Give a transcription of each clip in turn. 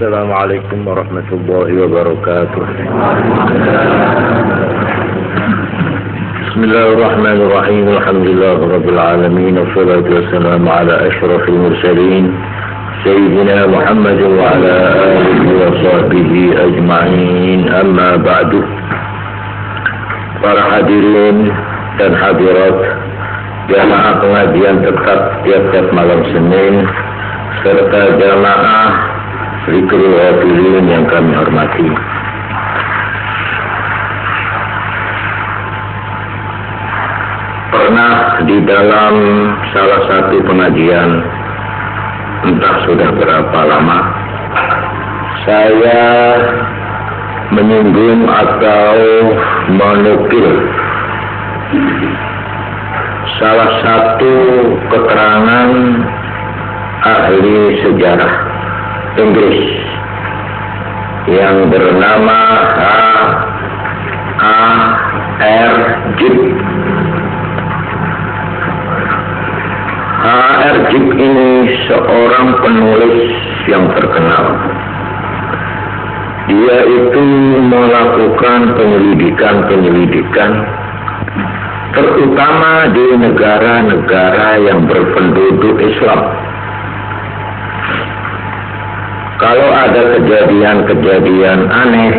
Assalamualaikum warahmatullahi wabarakatuh. Bismillahirrahmanirrahim. Alhamdulillahirabbil alamin. Wassalatu wassalamu ala asyrafil mursalin sayyidina Muhammad wa ala alihi wa sahbihi ajma'in. Amma ba'du. Para hadirin dan hadirat jamaah pengajian tetap tiap-tiap malam Senin serta jamaah Zikrul Ghafilin yang kami hormati. Pernah di dalam salah satu pengajian, entah sudah berapa lama, saya menyinggung atau menukil salah satu keterangan ahli sejarah Inggris yang bernama H.R. Gibbs. H.R. Gibbs ini seorang penulis yang terkenal. Dia itu melakukan penyelidikan terutama di negara-negara yang berpenduduk Islam. Kalau ada kejadian-kejadian aneh,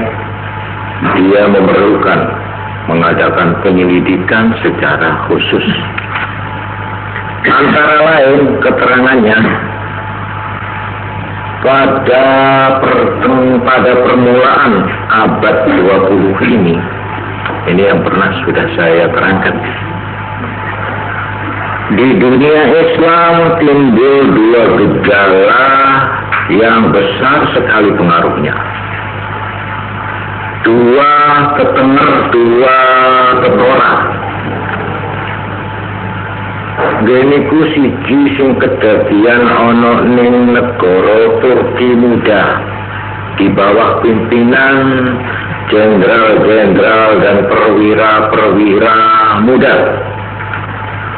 dia memerlukan mengadakan penyelidikan secara khusus. Antara lain keterangannya, pada permulaan abad 20 ini yang pernah sudah saya terangkan. Di dunia Islam timbul dua gejala yang besar sekali pengaruhnya. Dua ketora. Geniku siji sing kedadian ana ning negara Turki muda di bawah pimpinan jenderal-jenderal dan perwira-perwira muda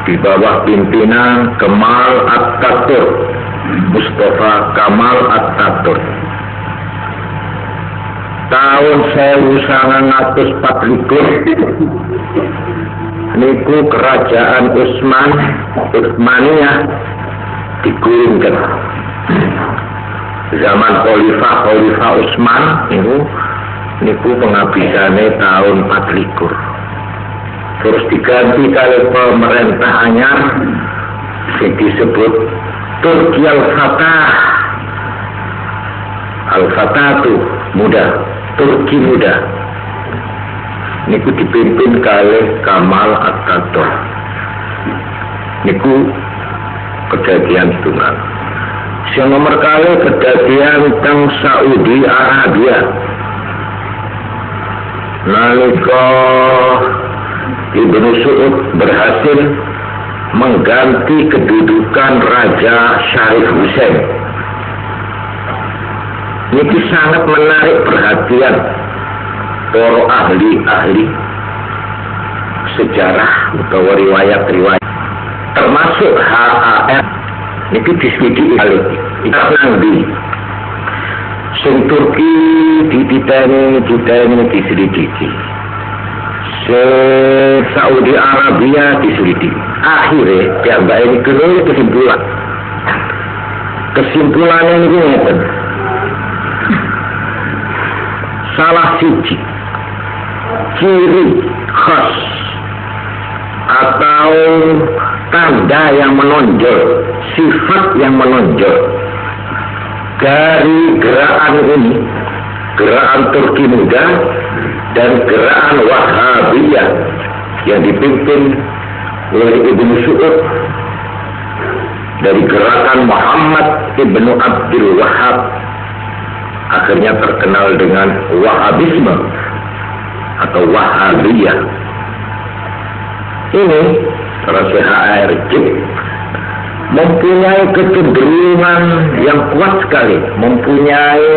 di bawah pimpinan Kemal Atatürk, Mustafa Kemal Atatürk. Tahun 1944 niku kerajaan Utsmaniyah digulingkan. Zaman Khalifah Utsman niku pengabisane tahun 24. Terus diganti kali pemerintah anyar sing disebut Turki Al-Fatah tuh muda, Turki muda. Niku dipimpin kali Kemal Atatürk. Niku kejadian tunggal. Yang nomor kali kejadian teng Saudi Arabia. Nalika Ibnu Saud berhasil mengganti kedudukan Raja Syarif Hussein. Ini sangat menarik perhatian para ahli sejarah atau riwayat-riwayat, termasuk HAR. Ini diselidiki kali nanti. Sing Turki diselidiki. Saudi Arabia diselidiki. Akhirnya diambil ini kedua kesimpulannya ini ngeten. Salah siji ciri khas atau tanda yang menonjol, sifat yang menonjol dari gerakan ini, gerakan Turki muda dan gerakan Wahhabiyah yang dipimpin oleh Ibnu Saud dari gerakan Muhammad Ibnu Abdul Wahhab, akhirnya terkenal dengan Wahhabisme atau Wahhabiyah. Ini Rasul H.R. Gibbs mempunyai kecenderungan yang kuat sekali, mempunyai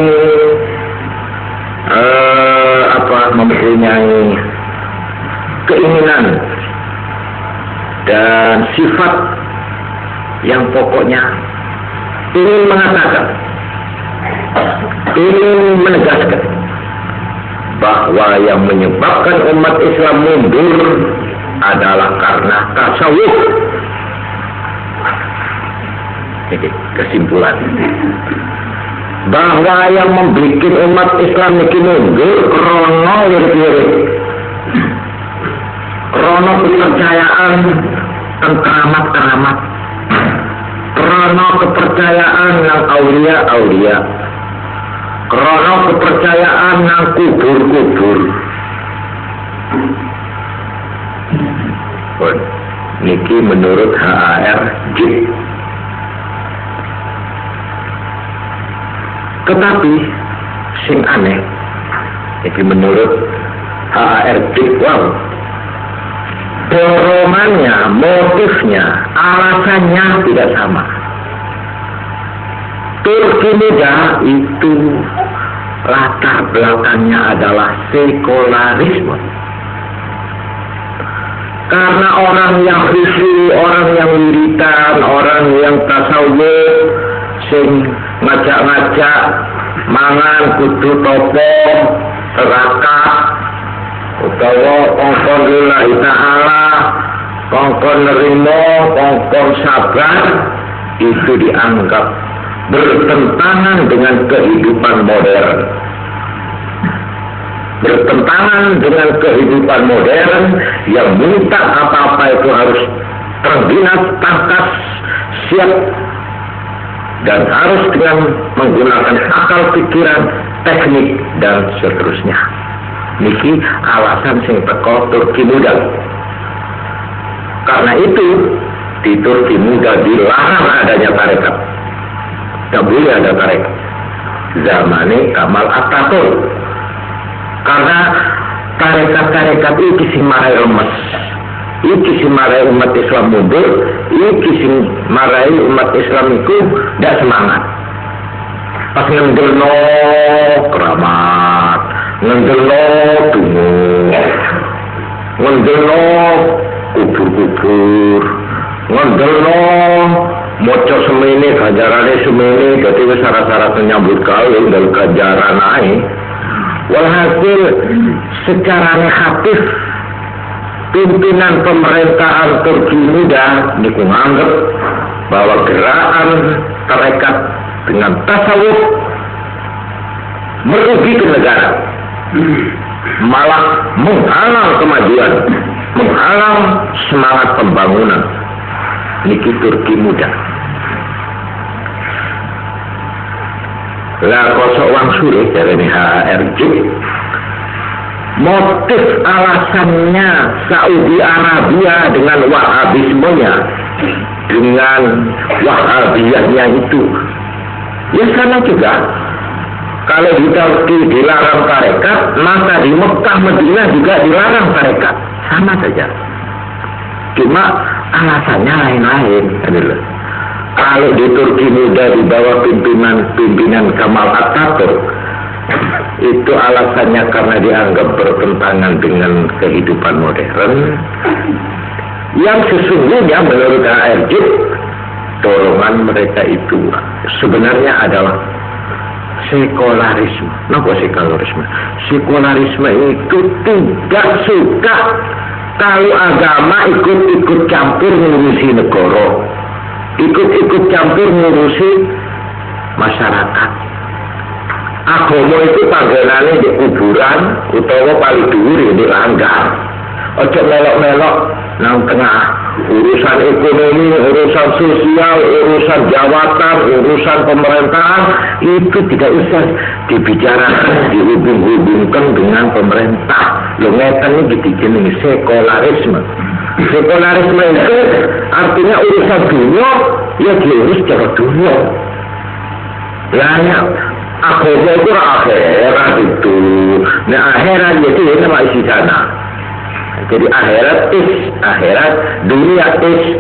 keinginan dan sifat yang pokoknya ingin mengatakan ingin menegaskan bahwa yang menyebabkan umat Islam mundur adalah karena tasawuf. Jadi kesimpulan bahwa yang membuat umat Islam ini mundur krono wirid-wirid, krono kepercayaan keramat-keramat, krono kepercayaan nang aulia-aulia, krono kepercayaan nang kubur-kubur. Niki menurut HAR Jip. Tetapi sing aneh, niki menurut HAR Jip, wow, dorongannya, motifnya, alasannya tidak sama. Turki muda itu latar belakangnya adalah sekularisme. Karena orang yang khusyuk, orang yang wiridan, orang yang tasawuf, sing ngajak-ngajak mangan kudu topo, serakah, utawa kongkon lillahi ta'ala, kongkon nerimo, kongkon sabar, itu dianggap bertentangan dengan kehidupan modern. Bertentangan dengan kehidupan modern yang minta apa-apa itu harus terbinas, tangkas, siap, dan harus dengan menggunakan akal pikiran, teknik, dan seterusnya. Niki alasan sing teko Turki muda. Karena itu di Turki muda dilarang adanya tarekat. Tidak boleh ada tarekat. Zamane Kamal Atatürk. Karena tarekat-tarekat itu sing marai lemes, iki sing marai umat Islam mundur, iki sing marai umat Islam itu tidak semangat. Pas ngendelno keramat, ngendelno dungu, ngendelno kubur-kubur, ngendelno moco semene, ganjarane semene, dadi wis syarat-syarat nyambut gawe dan ganjaran ae. Walhasil secara negatif pimpinan pemerintahan Turki muda niku nganggep bahwa gerakan tarekat dengan tasawuf merugikan negara, malah menghalang kemajuan, menghalang semangat pembangunan. Niki Turki muda. Lah kosok wang suri dari HRJ. Motif alasannya Saudi Arabia dengan Wahabismenya, dengan Wahabiyahnya itu, ya sama juga. Kalau di Turki dilarang tarekat, maka di Mekah Madinah juga dilarang tarekat, sama saja. Cuma alasannya lain-lain, adalah. Kalau di Turki muda di bawah pimpinan Kamal Atatürk, itu alasannya karena dianggap bertentangan dengan kehidupan modern. Yang sesungguhnya menurut HRJ, dorongan mereka itu sebenarnya adalah sekularisme. Kenapa sekularisme? Sekularisme itu tidak suka kalau agama ikut-ikut campur ngurusi negara, ikut-ikut campur ngurusi masyarakat. Agama itu panggonane di kuburan utawa paling dhuwur di langgar. Ojo melok-melok nang tengah urusan ekonomi, urusan sosial, urusan jabatan, urusan pemerintahan itu tidak usah dibicarakan, dihubung-hubungkan dengan pemerintah. Lo ngeten iki jenenge sekularisme. Sekularisme itu artinya urusan dunia ya diurus secara dunia. Lah agama itu akhirat itu. Nah akhirat itu nama isi sana. Jadi akhirat, dunia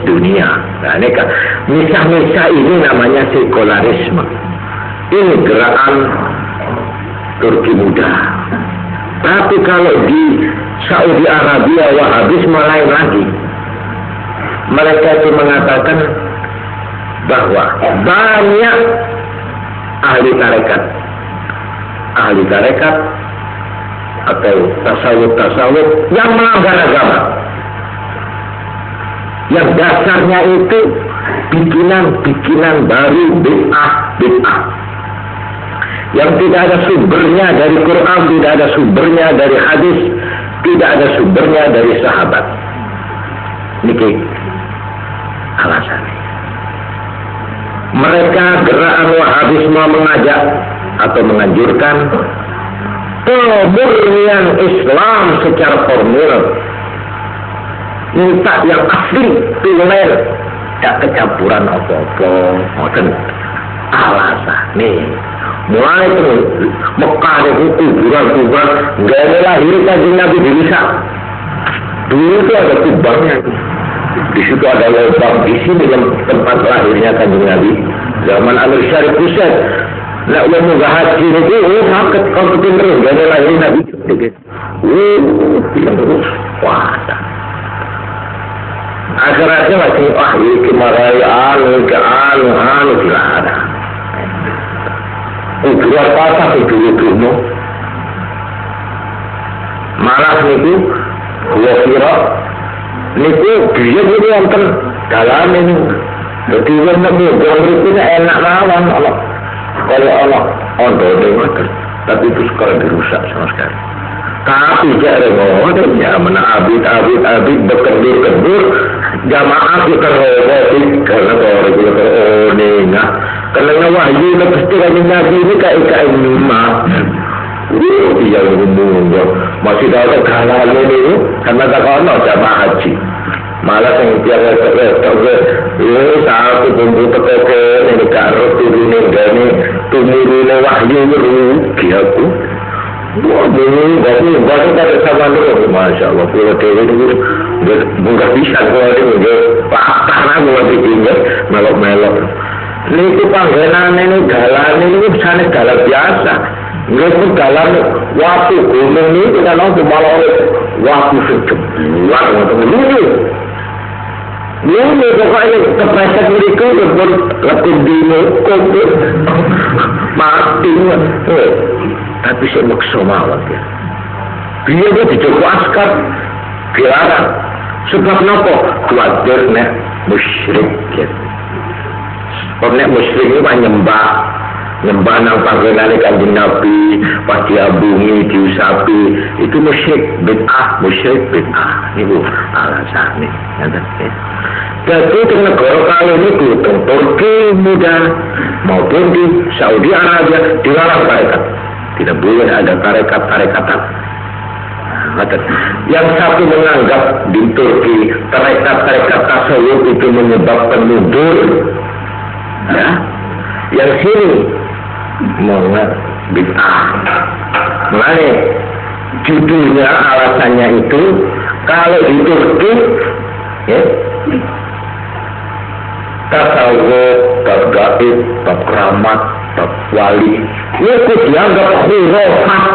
dunia. Nah ini kan misah-misah ini namanya sekularisme. Ini gerakan Turki muda. Tapi kalau di Saudi Arabia Wahabisme lain lagi. Mereka itu mengatakan bahwa banyak ahli tarekat, ahli tarekat atau tasawuf yang melanggar agama, yang dasarnya itu bikinan baru, bid'ah, yang tidak ada sumbernya dari Quran, tidak ada sumbernya dari hadis, tidak ada sumbernya dari sahabat. Niki alasannya. Mereka gerakan Wahabisme mengajak atau menganjurkan pemurnian Islam secara formil, minta yang asli, tulen, tidak kecampuran apa-apa. Alasannya mulai itu Mekah itu kuburan-kuburan, gak ada lahir Kanjeng Nabi di Isa. Dulu itu ada kubangnya. Di situ ada lubang, di sini tempat lahirnya Kanjeng Nabi. Zaman Amir Syarif Hussein, nak munggah haji itu, sakit kalau terus, gak ada lahir Nabi. Wah, akhirnya masih ini kemarai anu tidak ada. Kuburan pasang itu dulu. Malah itu gua kira niku dia itu wonten dalam ini. Jadi wonten itu enak lawan Allah. Kalau Allah ondo tapi itu sekarang dirusak sama sekali. Tapi jangan ya abid berkendur jamaah kita robotik karena orang kita nengah karena wahyu pasti Kanjeng Nabi ini kayak mimah. Iya ngomong masih ada halal ini karena tak ono jamaah haji. Malah yang tiada satu kumpul teko ini karo turune gane tumurune wahyu rugi aku. Baru pada sama dulu, Masya Allah. Kalau dewi itu nggak bisa kalau itu karena gue bikinnya melok-melok. Ini itu panggilan ini galan ini misalnya galan biasa. Nggak pun galan waktu gunung ini kan orang malah waktu sejebuan atau Ini pokoknya kepreset mereka lebih dimukul mati. Tapi saya maksa mawar ya. Dia dijogo askar dilarang. Sebab kenapa? Khawatir nek musyrik ya. Sebab nek musyrik itu nyembah nang panggilan Kanjeng Nabi, pas diabungi, diusapi, itu musyrik bid'ah. Itu alasannya. Jadi di negara kali ini di Turki muda maupun di Saudi Arabia dilarang tarekat. Tidak boleh ada tarekat-tarekatan. Yang satu menganggap di Turki tarekat-tarekat tasawuf itu menyebabkan mundur. Ya. Yang sini menganggap bid'ah. Mulai judulnya alasannya itu kalau di Turki ya, tasawuf, bab gaib, bab keramat, bab wali itu dianggap khurafat.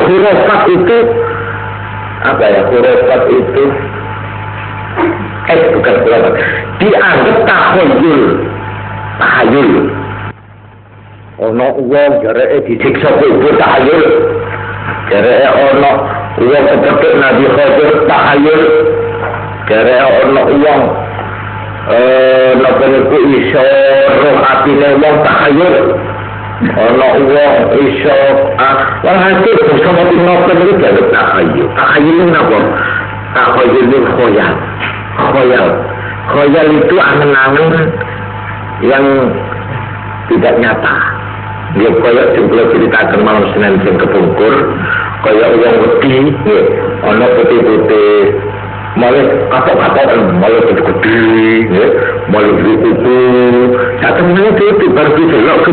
Khurafat itu apa ya? Khurafat itu bukan khurafat, dianggap tahayul. Ono uang jareke disiksa kubur tahayul, jareke ono uang kepethuk Nabi Khadir tahayul, jareke ono uang napa niku iso roh atine wong tahayul, ono uang iso walhasil bersama nopo niku jareke tahayul. Tahayul napa? Tahayul itu khoyal itu angen-angen yang tidak nyata. Dia koyok jempol ceritakan malam Senin sing kepungkur, koyok uang wedi, ono putih-putih, malah kapok-kapok, malah gede-gede, malah kuku. Saat temennya itu baru diselok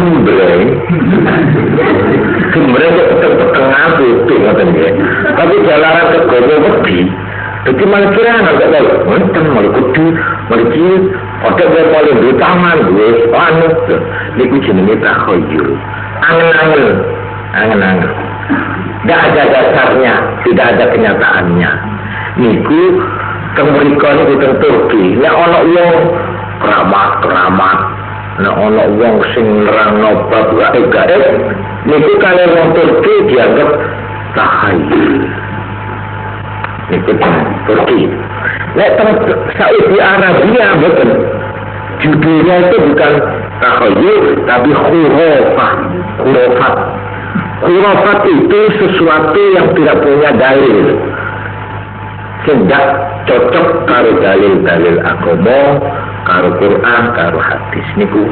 gembreng peteng-peteng putih katanya. Tapi jalanan ke gowo wedi. Jadi malah kira agak tahu, macam malah gede, malah ciut, otak dia malah dua tangan, dua anu. Ini jenenge takhayul. Angen-angen. Tidak ada dasarnya, tidak ada kenyataannya. Niku kemerikan itu Turki. Ini orang yang keramat, Nek ana wong sing nerangno bab gaib niku kalih wong Turki dianggap takhayul. Niku Turki. Nek Saudi Arabia betul. Judulnya itu bukan takhayul tapi khurafat. Khurafat itu sesuatu yang tidak punya dalil. Tidak cocok karo dalil-dalil agama, karo Quran, karo hadis. Niku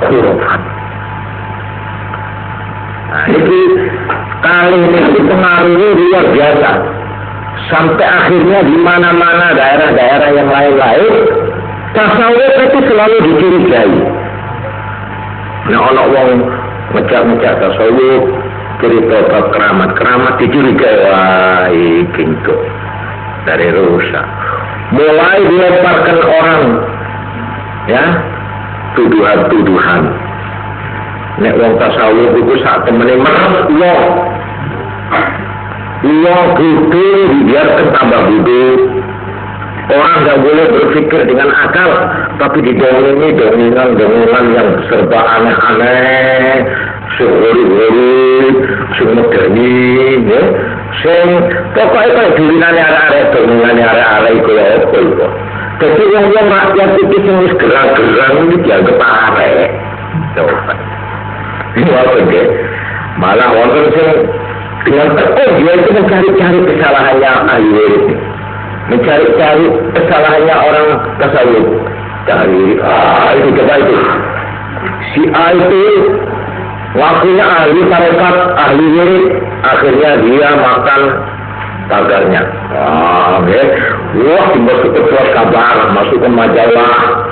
khurafat. Nah, ini kali ini pengaruhnya luar biasa. Sampai akhirnya di mana-mana daerah-daerah yang lain-lain, tasawuf itu selalu dicurigai. Nah, orang wong ngejak-ngejak tasawuf, cerita bab keramat dicurigai, wah iki kok dari rusak. Mulai dilemparkan orang, ya, tuduhan-tuduhan. Nek wong tasawuf itu saat temene merem wong bodoh dibiarkan tambah bodoh. Orang nggak boleh berpikir dengan akal, tapi didongeni dongengan yang serba aneh-aneh, sehuri-huri, semoderni, ya. Sing pokoknya kalau dilinane arek-arek dongenane arek-arek iku ya apa iku. Dadi wong-wong rakyat iki sing wis gerang-gerang iki dianggap arek. Coba. Ini apa ke? Malah wonten sing dengan dia itu mencari-cari kesalahannya ahli waris, mencari-cari kesalahannya orang tasawuf. Dari itu coba itu. Si A itu waktunya ahli tarekat, ahli waris, akhirnya dia makan tagarnya. Wah, masuk ke surat kabar, masuk ke majalah.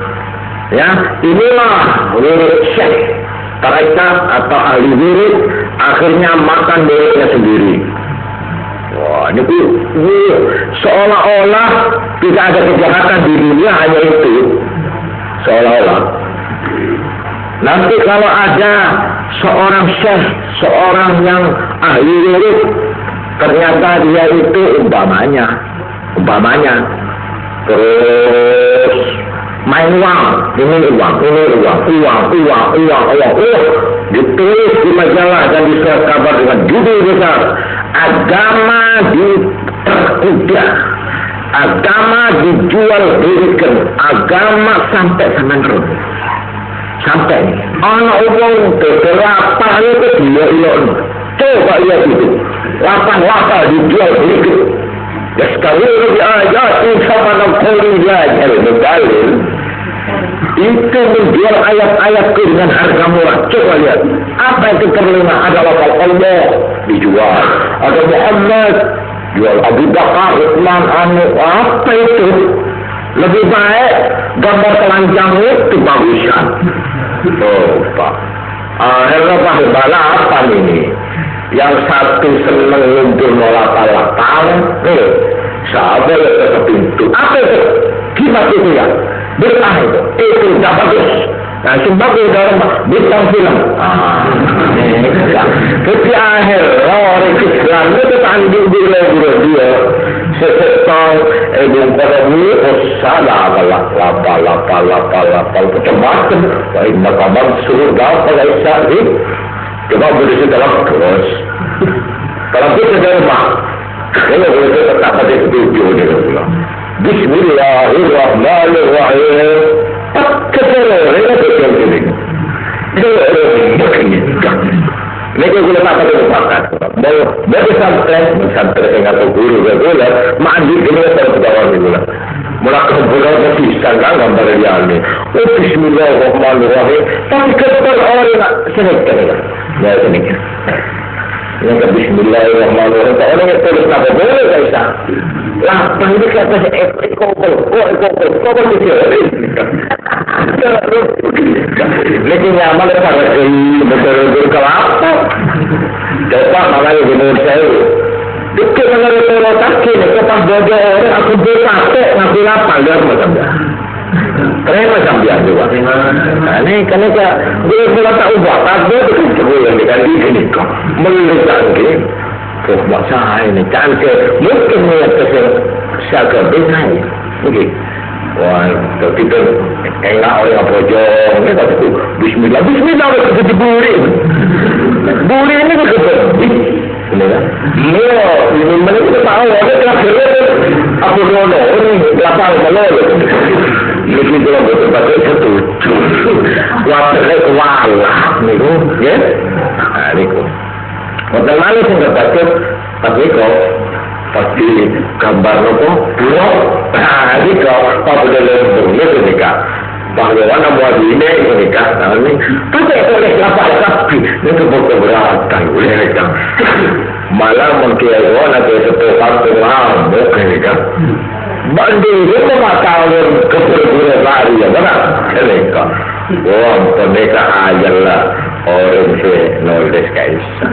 Ya, inilah waris syekh. Tarekat atau ahli wirid akhirnya makan miliknya sendiri. Wah, ini seolah-olah tidak ada kejahatan di dunia, hanya itu. Seolah-olah. Nanti kalau ada seorang syekh, seorang yang ahli wirid, ternyata dia itu umpamanya, terus main uang, ini uang, ditulis di majalah dan di surat kabar dengan judul besar, agama diperkuda, agama dijual belikan, agama sampai semenerus, sampai anak uang berapa itu dia ilon, coba lihat itu, lapang dijual belikan. Yaskawir ayat sama naqulu belajar dalil itu menjual ayat-ayat dengan harga murah. Coba lihat apa itu terlena, ada lafal Allah dijual, ada Muhammad jual, Abu Bakar, Utsman, apa itu lebih baik gambar telanjang itu bagusan. Coba akhirnya bala apa ini? Yang satu senang ngumpul nolak-nolak, sahabat ke pintu. Apa itu? Gimana itu ya? Berkah itu bagus. Nah, sebab itu dalam bintang film. Tapi akhir orang Islam itu tanding guru dia. Sesetong pada bulu, salah lapal kecemasan. Inna kabar surga pada Islam. Coba boleh kita terus. Kalau kita dari rumah, kalau boleh kita tetap pada setuju dia bilang. Bismillahirrahmanirrahim. Keterlaluan itu begini. Mereka boleh tak pada mufakat. Bagi sampai dengan guru boleh mandi ini terus jawab itu lah. Melakukan bulan berpisah gambar dia ini. Bismillahirrahmanirrahim. Tapi kepada orang yang senang ya sedikit. Yang ke Bismillahirrahmanirrahim. Orang yang tulis apa boleh guys? Lah, ini kata ekor kecil. Ini nyaman pada betul-betul kelapa. Coba makanya benar saya. Dikit mengenai terotaki, kepas bodoh orang aku berpakai ngaku lapar dia macam dia. Keren macam dia juga. Nah, ini karena dia boleh tak ubah, tak boleh sebulan diganti ini kok. Melihat lagi, kok bahasa ini cantik. Mungkin melihat kesel siaga benar. Oke. Wah, kita enak oleh apa jong? Ini kata tu, Bismillah, Bismillah kita diburi. Buri ini kita ini kan? Iya, ini mana kita tahu ada terakhir apa dulu ini lapar malu. Mungkin kalau betul-betul satu, waktu walah ni tu, ya? Ni tu. Waktu malu sih betul, tapi kau pasti gambar nopo pulau. Ni kau apa dalam dunia tu nikah. Bagaimana buat ini nikah ni? Tapi oleh lapar tapi ni tu berkeberatan oleh nikah. Malah mungkin orang ada sesuatu yang bukan nikah. Banding itu makanan keperluan lari ya benar, mereka. Wah, mereka ajarlah orang noldes kaisa.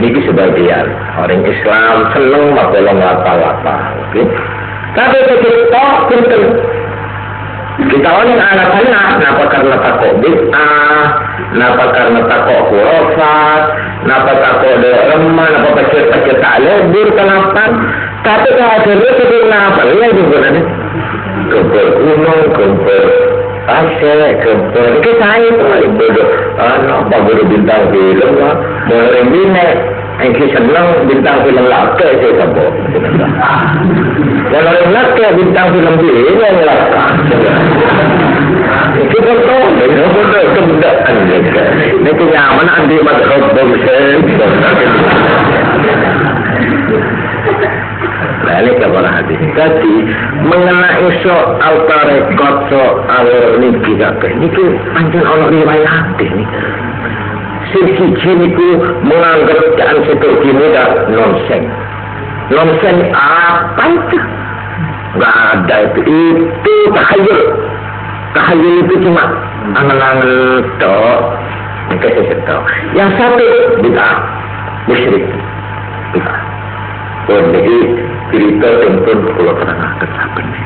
Ini sebagian orang Islam senang makolong lapa-lapa, oke? Tapi kita penting. Kita orang alasannya, kenapa karena takut bid'ah, kenapa karena takut khurafat, kenapa takut remah, kenapa pecah-pecah tak lebur, kenapa? Tapi kalau ada sebelum apa? Ini juga nanti kebel gunung, kebel pasir, kebel kita itu bodoh. Apa bodoh bintang film lah, boleh bina. Yang senang bintang film laka saya sebut. Kalau orang laka bintang film ini yang laka. Kita tahu, kita bodoh kemudahan mereka. Mereka nyaman andi madhab bangsa. Balik kepada hadis. Jadi mengenai soal tarekat, soal niki kakek, niki panjang Allah riwayat ini. Sisi itu menganggap keadaan seperti muda nonsen. Nonsen apa itu? Enggak ada itu. Itu tahayul. Tahayul itu cuma angan-angan tok. Mereka saya tahu. Yang satu bid'ah, musyrik. Bid'ah. Jadi cerita tentang kalau pernah kesalahan ni.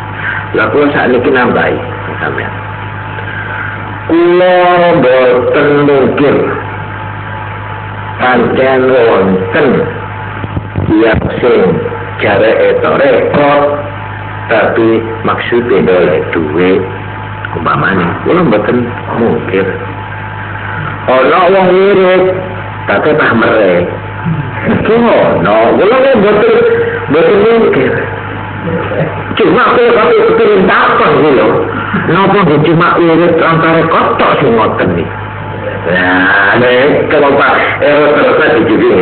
Lalu saat ini kita nambai sampai. Kulo boten mungkin pancen wonten yang sing cara itu rekod, tapi maksudnya boleh duit umpamanya. Kulo boten mungkin. Orang yang mirip, tapi tak merek. Kulo, kulo betul mungkin. Cuma aku kalau kepikiran apa gitu, kenapa dia cuma irit antara kotor sih ngoten nih. Nah, nih kalau pak terus dijubing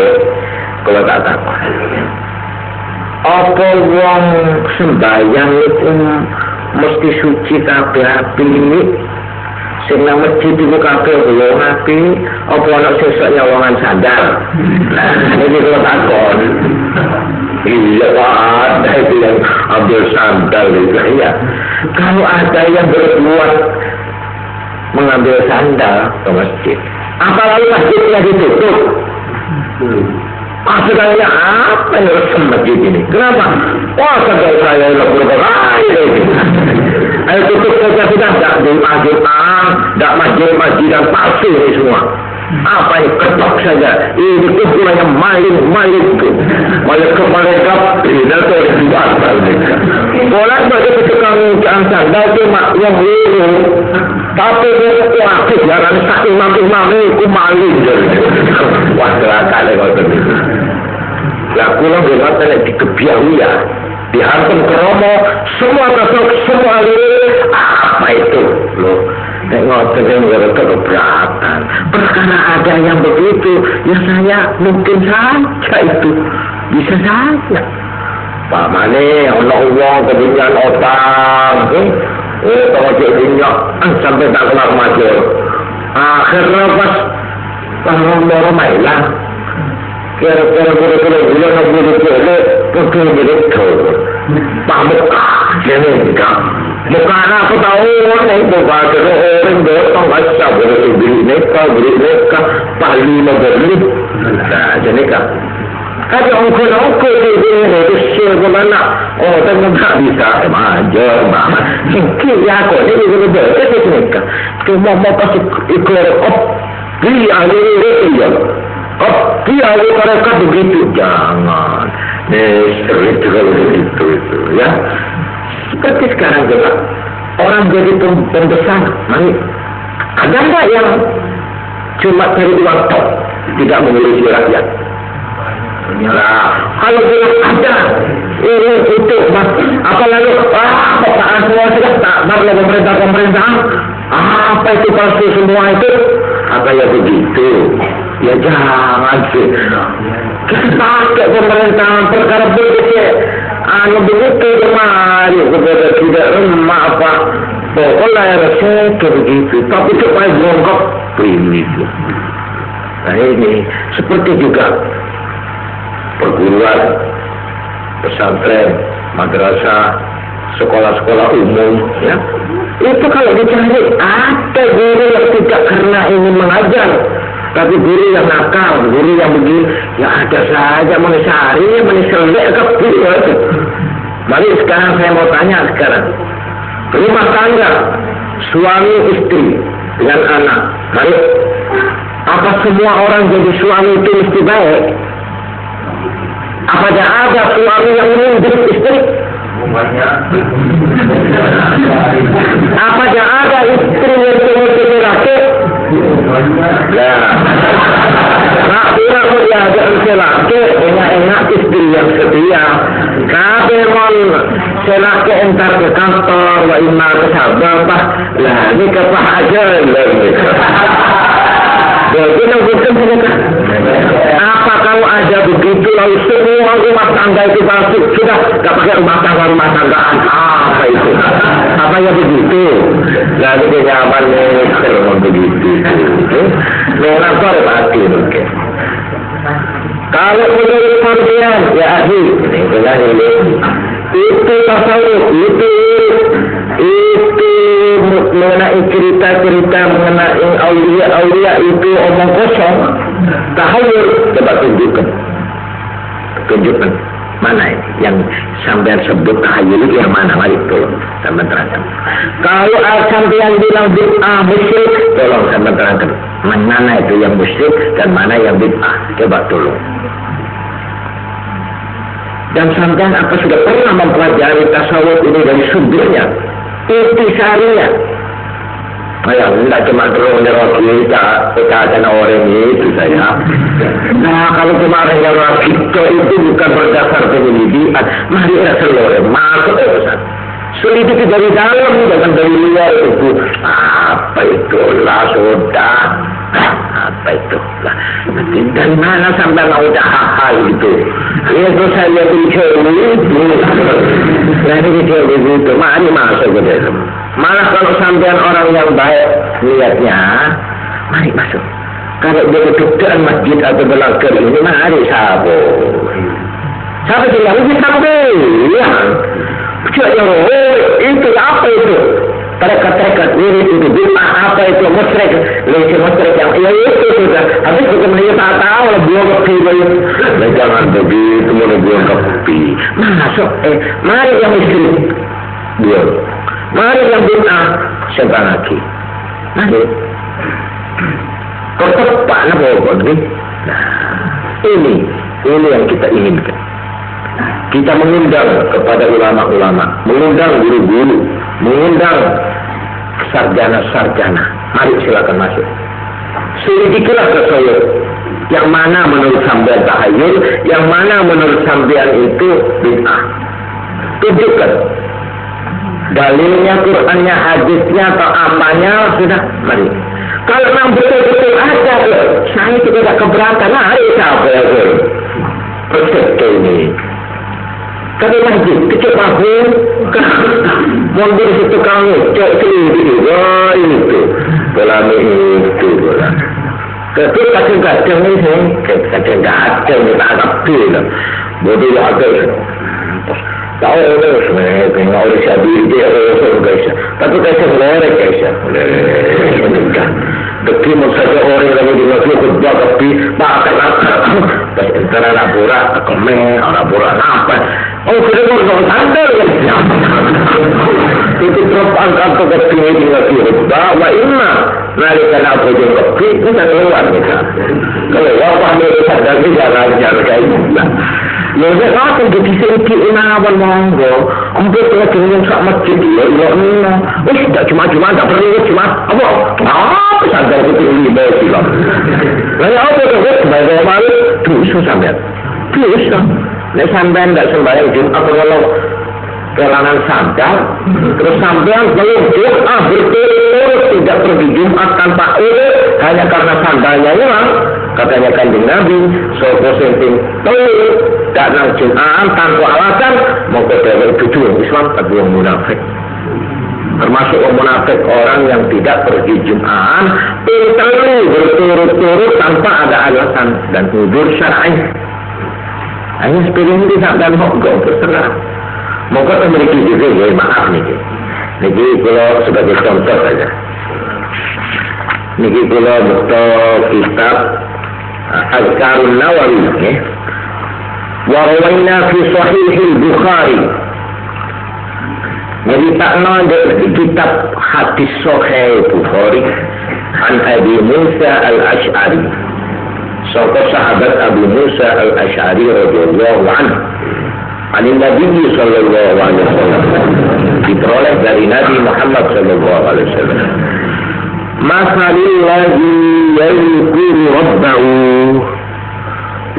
kalau tak apa. Apa wong sembahyang itu mesti suci kabeh ini? Sing nang masjid iku kabeh wong api, apa ana sesuk nyawangan sandal. Nah, iki kok takon. Iya, ada itu yang ambil sandal itu ya. Kalau ada yang berbuat mengambil sandal ke masjid, apalagi masjidnya ditutup. Sebenarnya apa yang resem masjid ini? Kenapa? Wah, sandal saya yang berbagai ini. Ayo tutup saja sudah, tidak Jumat, tidak masjid dan palsu ini semua. Apa yang ketok saja, ini kumpulannya maling itu, maling mereka tidak boleh dibatal mereka. Boleh bagi tukang sandal cuma yang ini, tapi mereka aktif jangan tak imam itu maling jadi. Wah silakan kalau begitu. Laku lah berkata di kebiawiya, dihantam ke Romo, semua kasut, semua lirik, apa itu loh? Ngotot yang keberatan. Perkara ada yang begitu, ya saya mungkin saja itu bisa saja. Pak Mane, Allah kebijakan otak, kalau dia minyak sampai tak kelar major. Akhirnya pas orang mailang, kira-kira bulan pergi begitu. Pak Muka, jadi enggak. Muka aku tahu orang muka terus orang datang asal beli mereka pali membeli. Nah, jadi kan. Kalau orang itu siapa mana? Oh, tapi tak bisa majar, mama. Kira aku ni juga berbeza mereka. Cuma mau kasih ikut dia ini dia. Dia mereka begitu jangan. Sering kalau begitu itu ya. Seperti sekarang juga orang jadi pembesar, mari. Ada nggak yang cuma cari uang tok, tidak mengurusi rakyat? Nah, kalau bilang ada, ini itu, apa lalu? Kepaan semua sudah tak baru pemerintah. Apa itu palsu semua itu? Apa ya begitu? Ya jangan sih. Kita pakai pemerintahan perkara begitu. Begitu kemari kepada tidak remah apa. Pokoknya ya rasanya begitu. Tapi supaya bongkok ini. Nah ini seperti juga perguruan, pesantren, madrasah, sekolah-sekolah umum, ya. Itu kalau dicari ada guru yang tidak karena ingin mengajar, tapi guru yang nakal, guru yang begini, ya ada saja menisari, meniselek ke guru itu. Mari sekarang saya mau tanya sekarang, rumah tangga, suami istri dengan anak, mari, apa semua orang jadi suami itu mesti baik? Apakah ada suami yang menunjuk istri? Apakah ada istri yang menunjuk laki? Nah, tidak boleh ada laki enak istri yang setia. Tapi mon selaki entar ke kantor, wa imma ke sahabat, lah ini kepah aja jadi apa kalau ada begitu lalu semua rumah tangga itu masuk sudah gak pakai rumah tanggaan apa itu apa ya begitu lalu kenyaman memang begitu memang korepati mungkin kalau menurut kalian ya ahli itu tasawuf itu mengenai cerita-cerita mengenai aulia itu omong kosong. Tahayul, coba tunjukkan mana ini yang sampean sebut tahayul itu yang mana? Mari tolong sampean terangkan. Kalau sampean bilang bid'ah musyrik, tolong sampean terangkan mana itu yang musyrik dan mana yang bid'ah. Coba tolong. Dan sampean apa sudah pernah mempelajari tasawuf ini dari sumbernya? Intisarinya. Tidak cuma terus kita ada orang itu saya. Nah kalau kemarin yang kita itu bukan berdasar penyelidikan, mari kita seluruh masuk ke sana. Selidiki dari dalam, jangan dari luar itu. Apa itu lah sudah? Apa itu lah? Dari mana sampai mau hal itu? Itu saya dicuri itu. Jadi dicuri itu. Mari masuk ke dalam. Malah kalau sampean orang yang baik niatnya, mari masuk. Kalau dia kedudukan masjid atau belakang ini, mari sahabat. Sahabat bilang, ini sampai, ya. Itu apa itu? Terdekat wirid itu bid'ah apa itu musyrik, leci musyrik yang ya itu sudah. Habis kemudian tak tahu lah buang kopi itu. Jangan begitu mau buang kopi. Masuk mari yang musyrik buang. Mari yang bid'ah sebentar lagi. Mari. Ketepak nak bawa ni. Ini yang kita inginkan. Kita mengundang kepada ulama-ulama, mengundang guru-guru, mengundang sarjana-sarjana. Mari silakan masuk. Selidikilah tasawuf. Yang mana menurut sampean tahayul, yang mana menurut sampean itu bid'ah. Tunjukkan. Dalilnya, Qur'annya, hadisnya, atau apanya, sudah. Mari. Kalau memang betul-betul ada, saya tidak keberatan. Mari sampai persepsi ini. Tapi masjid, kecil pahun, mundur situ kami, cek selidiki, wah ini tuh, belami itu, bola. Tapi kadang-kadang ini, kadang-kadang kita agak pilih, bodoh ya agak, tahu oleh sebenarnya, tengok oleh siapa dia, guys. Tapi guys, boleh guys, boleh. Tapi maksudnya orang yang di masjid khutbah tapi bahkan pas antara lapora, komen, lapora apa? Oh, sudah mau sandal ya. Itu terangkat ke keping di masjid khutbah, wa inna nalikan apa yang keping kita keluar kita. Kalau wabah mereka sadar kita lancar kayak gitu. Lha nek ngoten dhisik nawon monggo. Ampun kula jeneng sak masjid ya ngono. Wis dak cuma-cuma dak perlu cuma apa? Ah, sadar itu lima kilo. Lah ya apa to wis bae malu dosa sampean. Dosa. Nek sampean ndak sembahyang Jumat kalau kelangan sadar, terus sampean belum berturut-turut tidak pergi Jumat tanpa urut hanya karena sandalnya hilang. Katanya Kanjeng Nabi, sapa sing gak nang Jumat tanpa alasan mau ke tujuan Islam tapi yang munafik. Termasuk orang munafik orang yang tidak pergi Jumat berturut-turut tanpa ada alasan dan udzur syar'i. Hanya sepuluh ini sampai mogok terserah. Mogok memiliki juga ya maaf nih. Niki kalau sebagai contoh saja. Niki kalau buka kitab Azkarun Nawawi ya. Wa rawaina fi Sahih al-Bukhari. Jadi takna di kitab hadis Sahih Bukhari an Abi Musa al-Ash'ari. Sahabat Abu Musa al-Ash'ari radhiyallahu anhu. Ani Nabi sallallahu alaihi wasallam diperoleh dari Nabi Muhammad sallallahu alaihi wasallam. Masalul ladzi yadhkuru rabbahu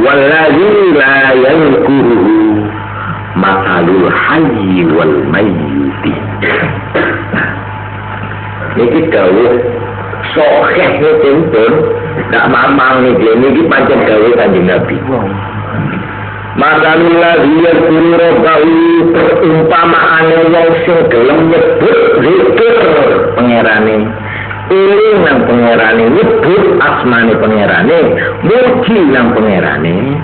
wal ladzi la yadhkuruhu masalul hayy wal mayyit. Niki dawuh sahih pun tak mamang niki pancen dawuh Kanjeng Nabi. Masalul ladzi yadhkuru rabbahu perumpamaane wong sing gelem nyebut zikir pangerane. Eling nang pangerane, nyebut asmane pangerane, muji nang pangerane.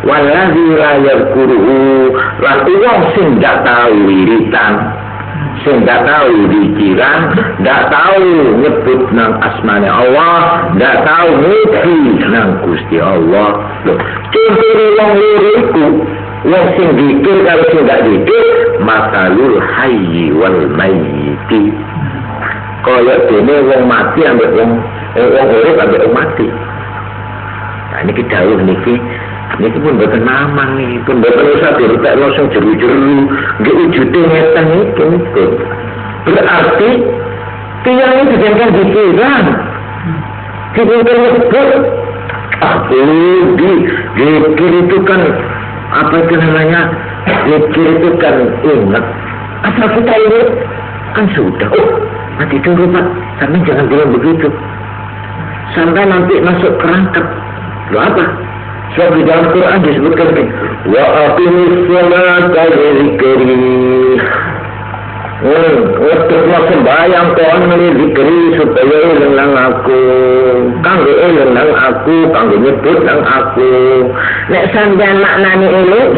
Waladzi la yadhkuruhu lan wong sing gak tau wiritan, sing gak tau dikiran, gak tau nyebut nang asmane Allah, gak tau muji nang Gusti Allah. Contohnya wong liriku, wong sing dikir kalau sing gak dikir, masalul hayyi wal mayyiti. Kaya dene wong mati ambek wong urip ambek wong mati. Nah niki dawuh niki pun boten mamang niki, pun boten usah dirutekno sing jeru-jeru, nggih wujude ngeten iki. Berarti tiyang iki dijengkel dikiran. Dibungkul nyebut zikir itu kan apa itu namanya? Zikir itu kan ingat. Asal kita ingat kan sudah. Oh, nanti tunggu Pak, sampai jangan bilang begitu. Sampai nanti masuk kerangkap. Lo apa? Sebab di dalam Quran disebutkan wa aqimis sholata lidzikri. Waktu sembahyang kon zikri supaya eling nang aku, kanggo eling nang aku, kanggo nyebut nang aku. Nek sampeyan maknane eling,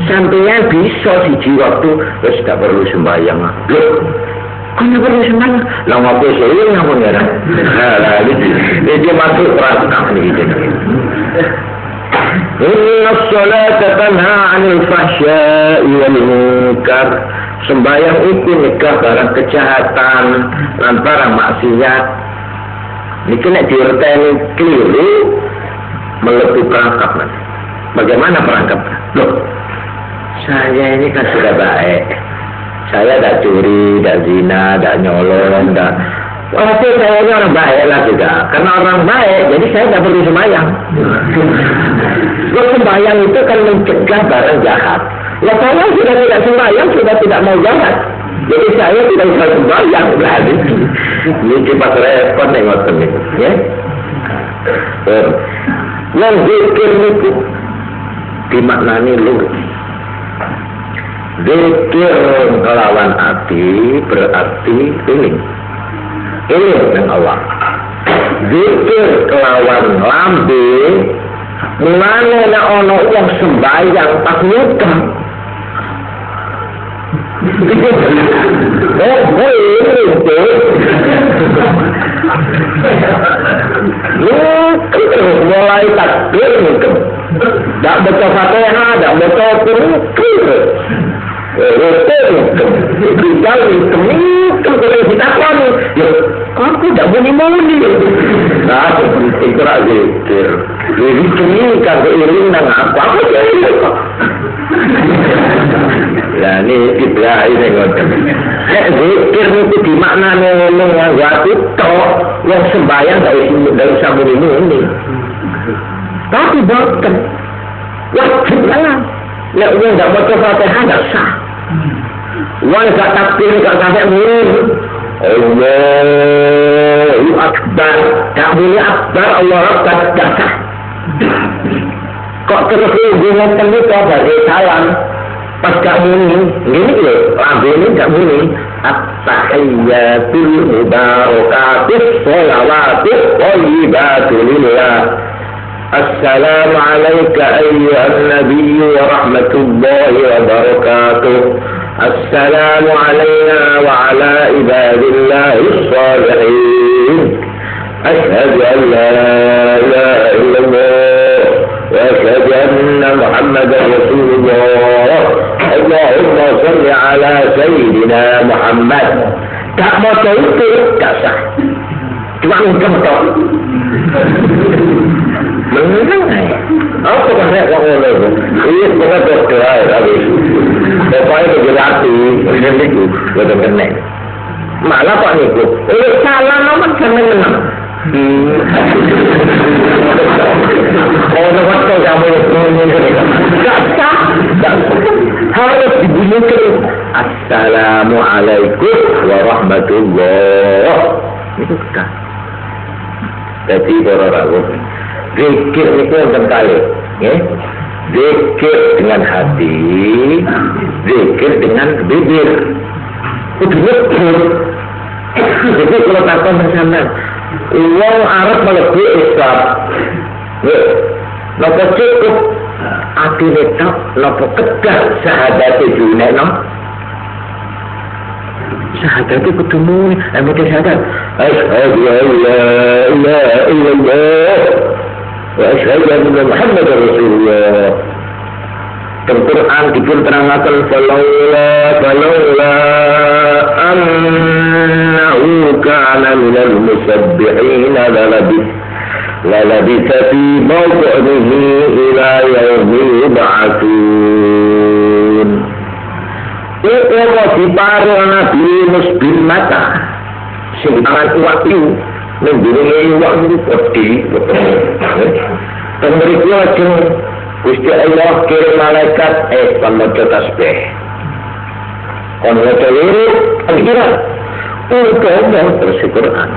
sampeyan bisa siji waktu wis gak perlu sembahyang. Lho, kan perlu sembahyang. Lah ngopo eling nang pengira. Lah iki masuk perangkap iki. Inna sholata tanha 'anil fahsya'i wal munkar. Sembahyang itu nikah barang kejahatan dan barang maksiat. Niki nek diurteni keliru melebihi perangkap. Bagaimana perangkap? Loh, saya ini kan sudah baik. Saya tidak curi, tidak zina, tidak nyolong, tidak. Walaupun saya ini orang baik lah juga. Karena orang baik, jadi saya tidak perlu sembahyang. Sembahyang itu kan mencegah barang jahat. Ya saya sudah tidak sembahyang, sudah tidak mau jahat. Jadi saya tidak bisa sembahyang lagi. Ini cepat repot tengok ini, ya. Yang zikir itu dimaknani lurus. Zikir kelawan hati berarti eling. Eling dengan Allah. Zikir kelawan lambe mulane nek ana wong sembahyang pas nyutang. Mulai takbir tak baca Fatihah, tak baca Quran. Kita ditakoni, aku tidak muni-muni. Nah, itu lah zikir. Jadi kini kalau iring nang aku jadi kok. Nah, ini kita ini ngoten. Zikir itu di makna ngomong waktu tok yang sembahyang dari samuni-muni. Tapi boten. Wajib lah. Nek wong ndak maca Fatihah ndak sah. Wong gak takbir gak sampai muni. Allahu Akbar. Tak boleh akbar Allah Akbar gak sah. Kok terus hubungan tengah kok dari salam. Pas gak muni. Gini loh. Lagu ini gak muni. At-tahiyyatul mubarakatus sholawatuh thayyibatul lillah. السلام عليك أيها النبي ورحمة الله وبركاته السلام علينا وعلى عباد الله الصالحين أشهد أن لا إله إلا الله وأشهد أن محمدا رسول الله اللهم صل على سيدنا محمد tak mau itu tak sah cuma ngomong menang apa kan saya ngomong itu ini bukan berdoa habis pokoknya bergerakti ini itu betul kena malah pak niku salah nomor jangan menang kalau waktu kamu nggak sah harus dibunyikan Assalamualaikum warahmatullah itu kan jadi orang-orang zikir itu yang kali, ya. Zikir dengan hati, zikir dengan bibir. Itu betul. Jadi kalau takkan bersama, uang Arab melebihi Islam. Ya, nopo cukup hati letak, nopo kedah sahabat itu nenok. Sahabat itu ketemu, mereka sahabat. Asyhadu an la ilaha illallah. وأشهد أن محمد رسول الله. Al-Quran dipun terangkan falaula annahu kana minal musabbihin lalabitha fi mawdihi ila yaumi yub'atsun. Itu diparo Nabi Musbin mata sing aran waktu menjadi waktu pasti pemberi kuasa Gusti Allah kirim malaikat pembaca tasbih pembaca lirik pikiran untuk membaca Quran.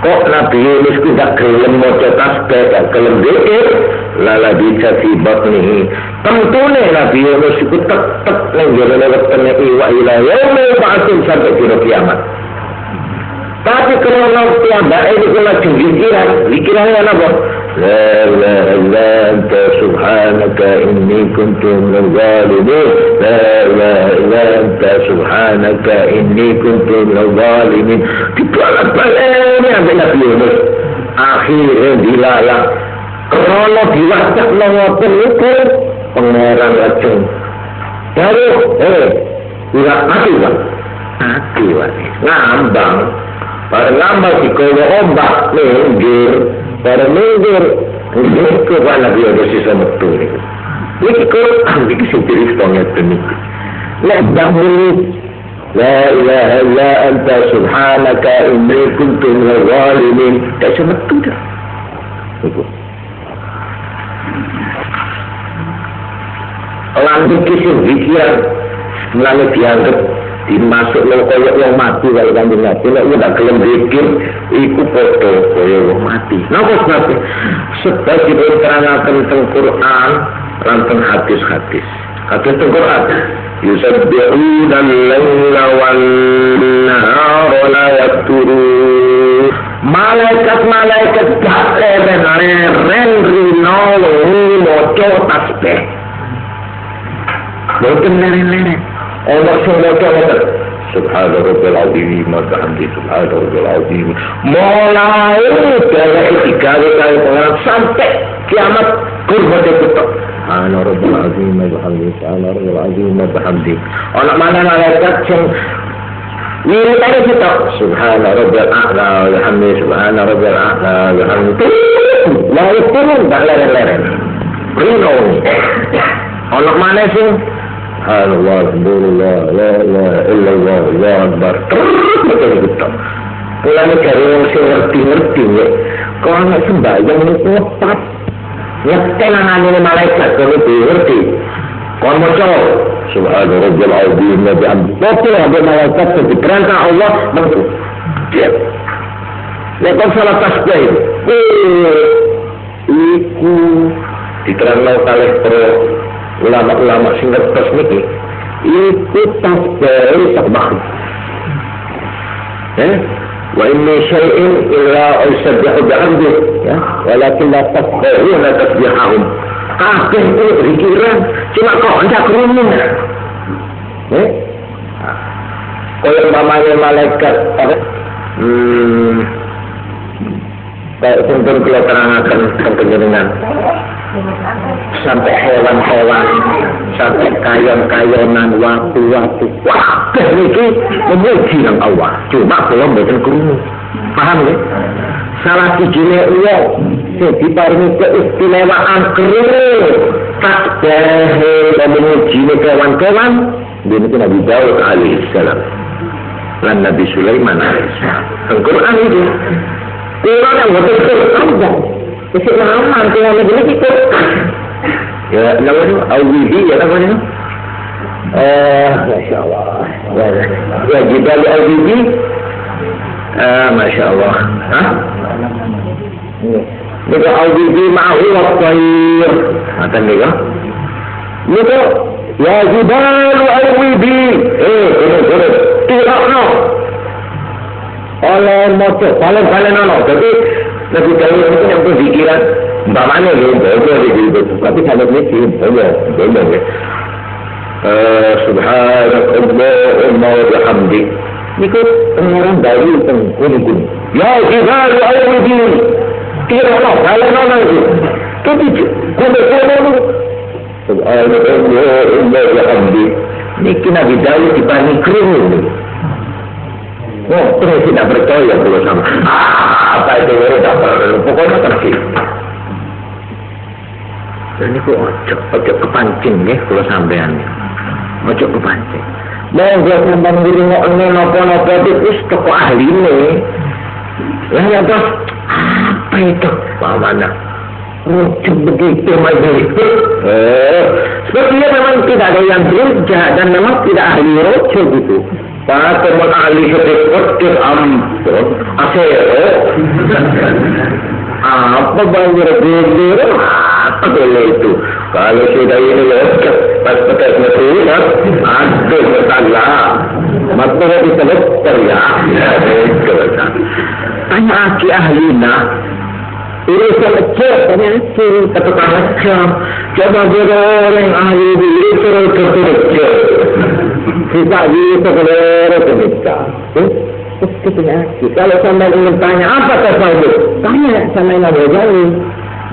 Kok Nabi Yunus tidak gelem maca tasbih gak gelem zikir lalabi fi batnihi tentunya Nabi Yunus itu tetap ning jero wetene iwa ila yaumil ba'tsun sampai di kiamat. Tapi kalau tiada ini kena pikirannya apa? La ilaha illa anta subhanaka inni kuntu minadh dhalimin. La ilaha illa anta subhanaka inni kuntu minadh dhalimin. Dibalak-baliknya sampai Nabi Yunus. Akhirnya dilalah. Kalau diwacak mengapa itu pengeran racun. Baru, tidak mati Pak. Mati Pak. Ngambang. Para nambah si kowe ombak minggir, para minggir ke mana dia bersisa betul ni. Ini Quran ini sendiri setengah tenik. Dah mulut. La ilaha illa anta subhanaka inni kuntu minadh dhalimin. Tak betul dah. Itu. Orang berkisah pikiran melalui dianggap dimasuk lo koyok yang mati kalau kanjeng Nabi nek udah gelem zikir iku padha koyo wong mati. Napa sebab? Sebab diterangkan teng Quran lan teng hadis-hadis. Hadis teng Quran yusabbihuna al-laila wan-nahara la yafturun. Malaikat-malaikat gak leren rino maca tasbih. Boten leren-leren. Allah SWT Subhana Rabbil Azim Mahamdi Subhana Rabbil Azim mulai dari 3 kali sampai kiamat kurva tetap Subhana rabbil azim wa bihamdi. Subhana rabbil azim wa bihamdi. Ana mana malaikat sing wirid ae kita. Subhana rabbil a'la wa bihamdi. Subhana rabbil a'la wa bihamdi. Lalu turun tak leren-leren. Rino. Ana mana sing Subhanallah, alhamdulillah, la ilaha illallah, Allahu akbar. Betul betul. Mulane dari wong sing ngerti-ngerti ya. Kok ana sembahyang niku tepat. Nyetenangane malaikat kok ngerti. Kon maca Subhana rabbil azim wa bihamdi. Betul ada malaikat diperintah Allah mengko. Dia. Nek kon salah tasbih. Iku diterangno kalih pro ulama-ulama sing ngertos niki iku tasbih sabah. Wa inna syai'in illa yusabbihu bihamdi ya walakin la tafqahuna tasbihahum. Kabeh itu pikiran cuma kok ndak krungu. Kaya umpamanya malaikat kayak pun kalau terangaken penjenengan sampai hewan-hewan, sampai kayon-kayonan, watu-watu, kabeh niki memuji nang Allah. Cuma kula mboten krungu. Paham ya? Salah sijine wong sing diparingi keistimewaan krungu tasbih memuji kewan-kewan dene Nabi Daud alaihissalam lan Nabi Sulaiman alaihissalam. Al-Qur'an itu Quran yang betul-betul ada. Isi nama Quran ini kita. Ya, namanya Al-Widi ya namanya. Masya Allah. Ya, Jibal Al-Widi. Masya Allah. Hah? Ini Al-Widi ma'ahu wa-tayir. Mata ni kan? Ini ya Jibal Al-Widi. Kurang. Tidak no. Oleh moco, paling ono. Jadi Nabi Daud itu yang berpikiran, umpamanya gitu, tapi kalau ini boleh ya. Subhanallah wa bihamdi. Niku orang baru pengkun. Ya jibalu awdi. Kira paling ono itu. Tapi kuno. Subhanallah wa bihamdi. Niki Nabi Daud dibanding krungu. Oh, terus tidak percaya kalau sama. Apa itu tidak perlu. Pokoknya terus. Dan itu ojo kepancing ya kalau sampean. Ojo kepancing. Mau gue sampean ngiri nopo-nopo itu toko ahli ini. Yang terus apa itu? Mana? Ojo begitu begitu. Sepertinya memang tidak ada yang bekerja dan memang tidak ahli rojo gitu. Para teman ahli seperti ampun, asero, apa banyak beli, apa boleh itu? Kalau sudah ini lewat, pas petai mesin, ada bertanya, maksudnya bisa lepas ya, tanya aki ahlina. Urusan kecil, tanya kecil, katakan macam, coba orang ahli diri terus kecil. Kita bisa keluar ketika. Kalau sampai ingin tanya apa tasawuf, tanya sama yang Abu Ghazali.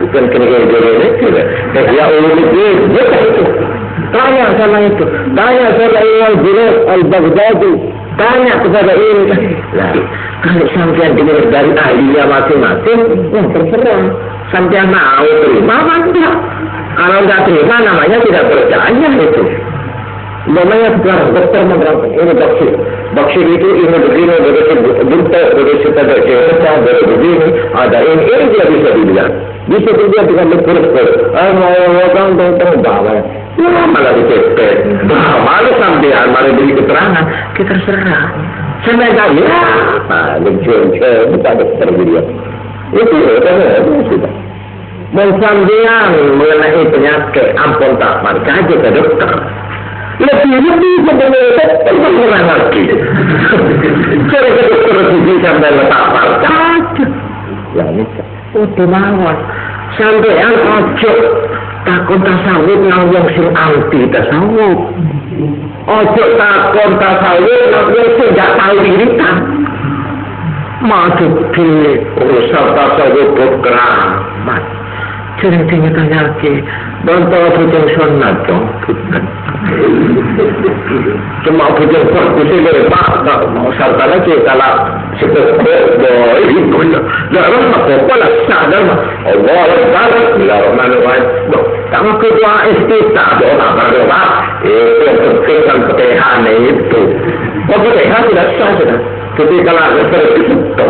Bukan kira-kira tidak. Ya ulul itu. Tanya sama itu. Tanya sama Imam Junaid al-Baghdadi. Tanya kepada ini. Nah, kalau sampai dengar dari ahlinya masing-masing, terserah. Sampai mau terima apa enggak? Kalau enggak terima namanya tidak percaya itu. Namanya sekarang dokter menerangkan ini vaksin itu ini begini, begitu pada cerita, begini, ada ini dia bisa dibilang. Bisa juga dengan berkurus-kurus. Mau tentang bawa. Ya malah dicepet. Malah sampean malah beri keterangan. Kita terserah. Sampai kali lucu-lucu kita ada terbilang. Itu sudah. Mensampean mengenai penyakit ampun tak marka aja ke dokter. Lebih sebenarnya kurang lagi. Cara ke dokter sisi sampai letak marka. Ya ini udah mawar. Sampean ojo takon tasawuf nang wong sing anti tasawuf. Ojo takon tasawuf nang wong sing gak tahu wiritan. Masuk di urusan tasawuf keramat. sering tanya ke bantu bujang sunat dong. Cuma bujang kursi dari Pak mau sartana ke kalau seperti boy itu dalam apa lah sadar Allah Akbar Bismillahirrahmanirrahim. Kamu kedua istiqah doa berdoa itu penting ketehan itu. Ketehan tidak sah sudah. Ketika seperti itu.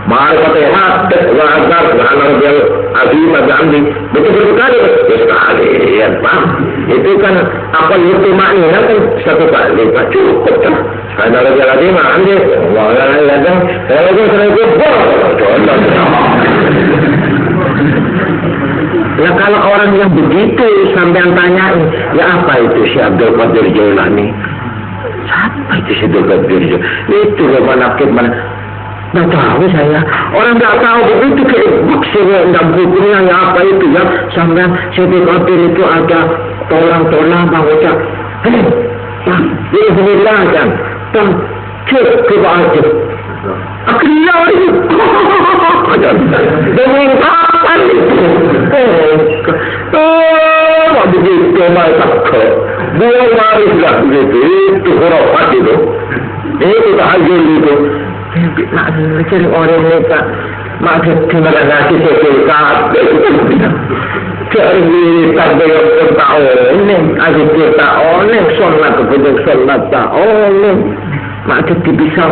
Mari Fatihah wa'azar wa'ala rabbiyal azim wa'azamdi betul-betul kali sekali paham itu kan apa itu maknanya kan satu kali tak cukup kan karena rabbiyal azim wa'azamdi wa'ala ladang kalau saya ya kalau orang yang begitu sampai tanyain ya apa itu si Abdul Qadir Jailani siapa itu si Abdul Qadir Jailani itu manakib mana nggak tahu saya, orang nggak tahu begitu kayak maksudnya nggak bukunya ya apa itu ya sampai Siti Qadir itu ada tolong bang ucap, Bismillah kan, cek ke bawah akhirnya itu, dengan kapan itu, begitu macam buang warislah begitu itu khurafat itu tahajud itu. Cari orang ni tak maksud terima kasih sekitar cari tak boleh tahu ni asyik kita ni solat kepada solat tahu ni maksud bisa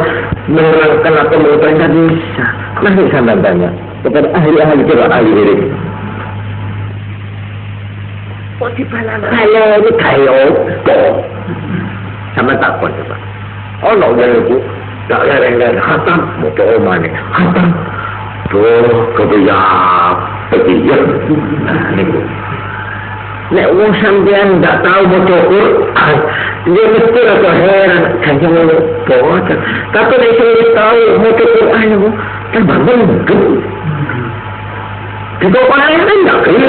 menerangkan apa menerangkan bisa nanti saya tanya kepada ahli-ahli kita ahli ini oh di balan saya ni kayu sama tak pun sebab oh nak jadi tu tak lain-lain khatam motor omani khatam tuh kebiyak pegiyak ni nek orang sampean tak tahu motor Quran dia mesti rasa heran kan jangan lupa tapi nek saya tahu motor Quran itu kan bangun ke kita orang lain tak kaya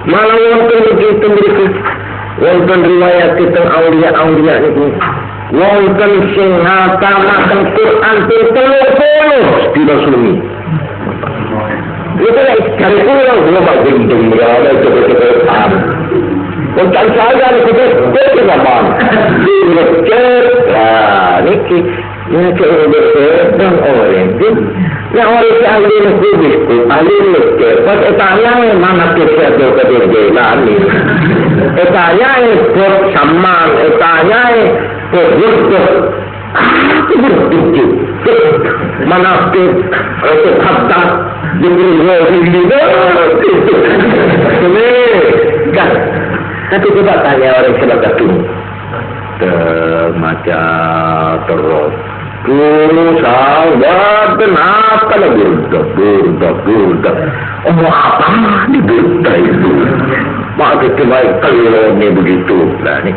malah orang begitu mereka wonten riwayat tentang aulia-aulia itu wonten sing ngapalaken Quran 30 dina sunyi. Itu dari kula belum gendeng ya ada cepet-cepetan. Untuk saya itu betul gampang. Niki ini kebetulan orang itu yang orang ahli lebih ahli lebih pas etanya mana kita Jailani etanya itu sama etanya itu aku berpikir mana itu kata diberi ini kan tapi coba tanya orang sebagai itu macam terus sahabat kenapa lah burda oh apa di burda itu maksud kebaik kalau ini begitu lah ni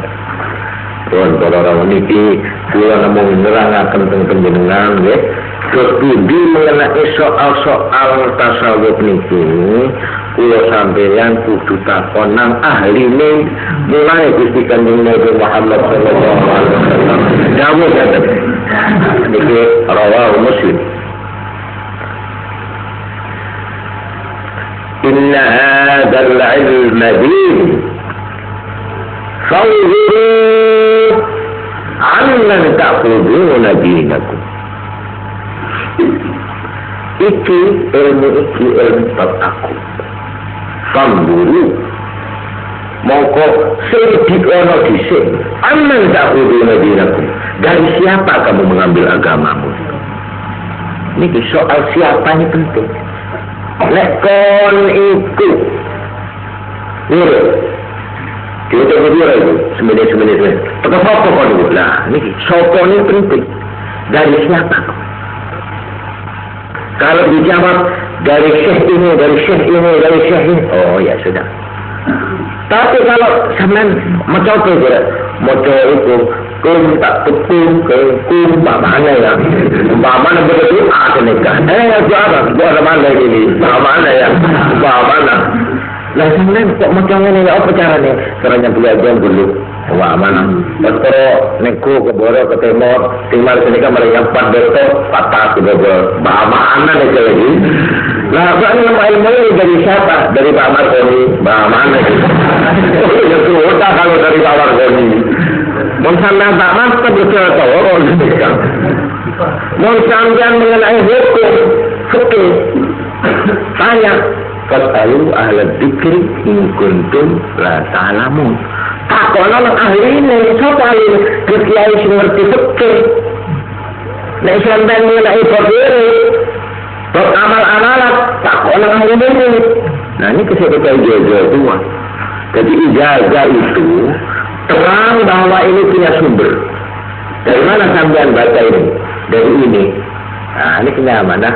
tuan orang ini kula namun menerangkan tentang penjenengan ya studi mengenai soal-soal tasawuf niki kula sampeyan kudu takon nang ahli ini mulai Gusti Kanjeng Nabi Muhammad sallallahu alaihi wasallam dawuh ngaten niki rawahu Muslim inna hadzal ilma din fanzuru amman ta'khuduna dinakum iki ilmu aku fanzuru mongko sedikit ono dhisik amman ta'khuduna dinakum dari siapa kamu mengambil agamamu niki soal siapa ini penting lek kon iku kita berdua itu semenit. Tetap apa kau dulu? Nah, ini sopo ini penting. Dari siapa? Kalau dijawab dari syekh ini, oh ya sudah. Tapi kalau sampean macam tu je, macam itu, kum tak kum mana ya? Mana betul ada nikah? Ada mana ini? Mana ya? Mana? Lah sampean kok macam ngene ya apa carane? Caranya belajar dulu. Wah mana? Kalau neko ke bawah ke timur sini kan mereka 4 betul patah juga mana nih lagi? Lah kok ilmu ini dari siapa? Dari Pak Margoni. Mana itu? Ya sudah kalau dari Pak Margoni. Sampai Pak Mas berbicara orang sampai mengenai hukum fikih. Tanya, fasalu ahla dzikri in kuntum la ta'lamun. Takono nang ahli ini, sapa ahli kiai sing ngerti fikih. Nek sampeyan mengenai fikih, beramal-amalan takono nang ahli ini. Nah ini kesempatan ijazah tua. Jadi ijazah itu terang bahwa ini punya sumber. Dari mana sampean baca ini? Dari ini. Nah ini kenyamanan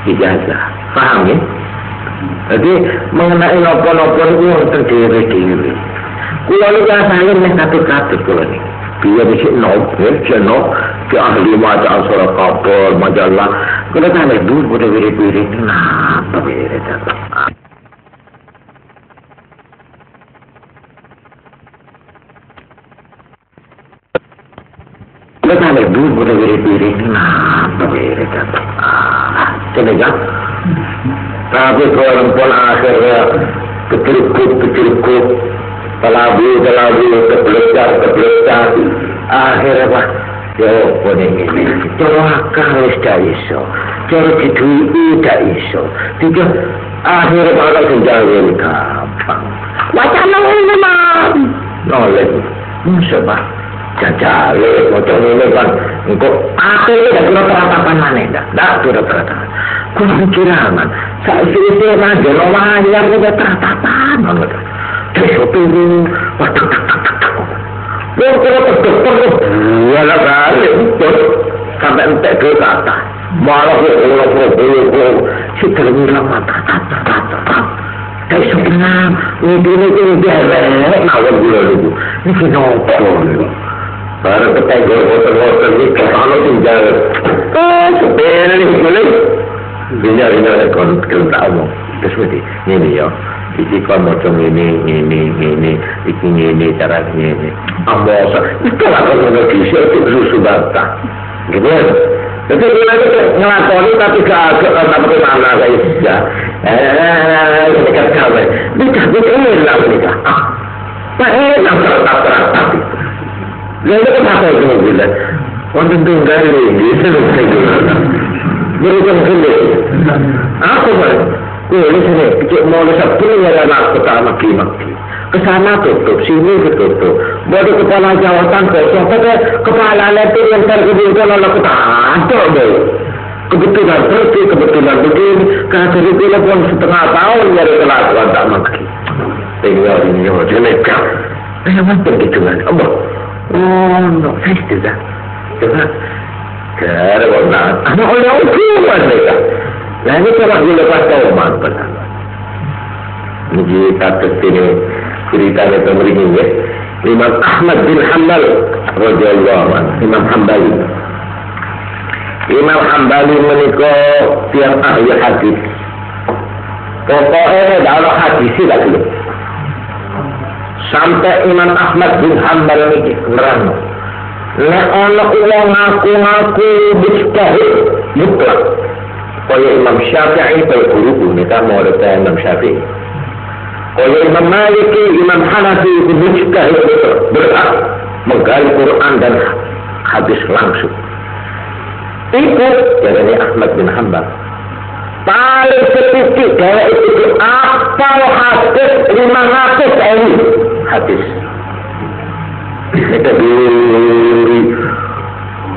ijazah. Paham ya? Jadi mengenai nopo-nopo itu terdiri-diri. Kulo ini rasanya nih katut-katut kulo ini. Dia bisa jenok, ke ahli majalah surat kabar, majalah. Kulo kan ada dulu pada biri-biri. Kenapa biri datang? Kulo kan ada dulu pada biri-biri. Kenapa biri datang? Coba ya. Tapi kalau pun akhirnya kecerukut, telabu, kebelecar, akhirnya apa? Ya pun ini, cara akal tidak iso, cara didui tidak iso, tidak akhirnya bakal senjauh gampang. Wacana ini mah, nolak, siapa? Jajale, macam ini kan, engkau akhirnya dah kena teratapan mana dah, sudah teratapan. Kurang kiraman, saya sih aja namanya udah teratapan, banget. Terus turun, waduh, walau kali sampai entek ke kata, malah si terbilang mata. Kayak sebenarnya, ini dia nawar gula dulu, ini kenapa? Baru ketenggol hotel ini kalau tinggal sepeda ni boleh bina kon tahu terus ini ya isi kon macam ini cara ini ambos itu lah kalau kisah itu susu bata gitu ya jadi dia itu ngelakoni tapi gak tapi mana guys ya ini kan kawan ini lah nikah pak ini tak lalu kenapa itu mobilnya? Orang tunggal ini, selesai dulu. Berikan kulit. Apa kan? Kulit sini, kecil mau sepuluh ya anak kota maki. Kesana tutup, sini tutup. Baru kepala jawatan kosong, tapi kepala itu yang terkebutuhan oleh kota ada deh. Kebetulan pergi, kebetulan begini. Karena kebetulan pun setengah tahun dari kelakuan tak maki. Tinggal ini, jelekah. Memang begitu kan? Oh, no, saya tidak. Coba, karena anak orang hukuman mereka. Nah ini coba dilepas tahu mana. Ini kata sini ceritanya pemerintah ya. Imam Ahmad bin Hanbal, radhiyallahu anhu. Imam Hanbali menikah tiang ahli hadis. Pokoknya dalam hadis tidak dulu. Sampai Imam Ahmad bin Hanbal ini nerang. Nek ana wong ngaku-ngaku mujtahid mutlak. Kaya Imam Syafi'i kaya guru kita mau ada Imam Syafi'i. Kaya Imam Maliki, Imam Hanafi itu mujtahid berhak menggali Quran dan hadis langsung. Itu dari Ahmad bin Hanbal. Paling sedikit gaya itu apa hadis 500.000 hadis. Kita diri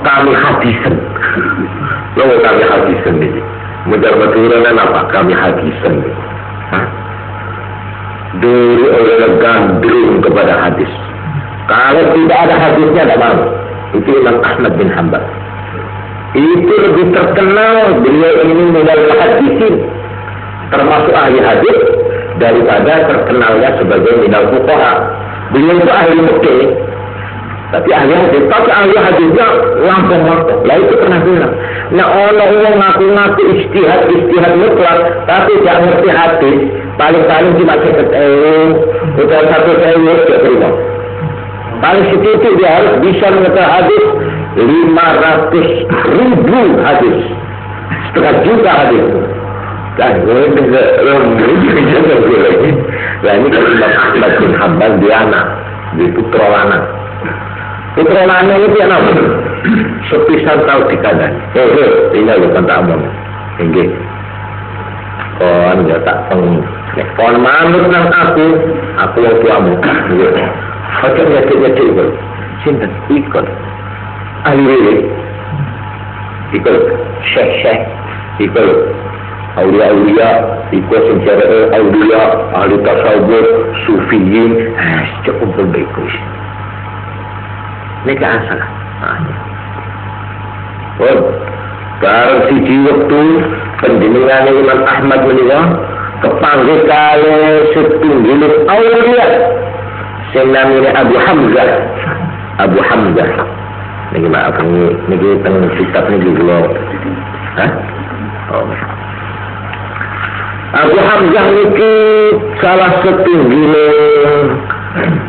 kami hadisan. Lalu kami hadisan ini. Mudah-mudahan apa? Kami hadisan. Diri oleh gandrung kepada hadis. Kalau tidak ada hadisnya tidak mau. Itu Imam Ahmad bin Hanbal. Itu lebih terkenal beliau ini mulai hadisin termasuk ahli hadis daripada terkenalnya sebagai minal fuqaha. Beliau itu ahli fikih tapi ahli hadis, tapi ahli hadisnya langsung. Lah itu pernah bilang, nah orang ngaku-ngaku istihad mutlak tapi tidak ngerti hadis, paling-paling cuma 100.000 atau 100.000 tidak terima. Paling sedikit dia harus bisa mengetahui hadis 500.000 hadis, 500.000 hadis. gue juga lagi. Nah ini kan Imam Ahmad bin Hanbal dia anak, dia putra lanang. Putra lanang itu yang apa? Sepisan tahu dikadang. Ini lo kan tak omong. Enggak. Kon ya tak peng. Kon manut nang aku yang tuamu. Oke nyecik itu. Sinten ikut. Ahli ikut. Syekh ikut. Aulia ikut sejarah aulia ahli tasawuf sufiyin cukup berbagus. Ini ke asal. Barang siji waktu penjenengan Imam Ahmad menika kepanggih kali setunggal aulia sing namanya Abu Hamzah. Niki maaf niki teng kitab niki kula. Abu Hamzah niki salah setunggal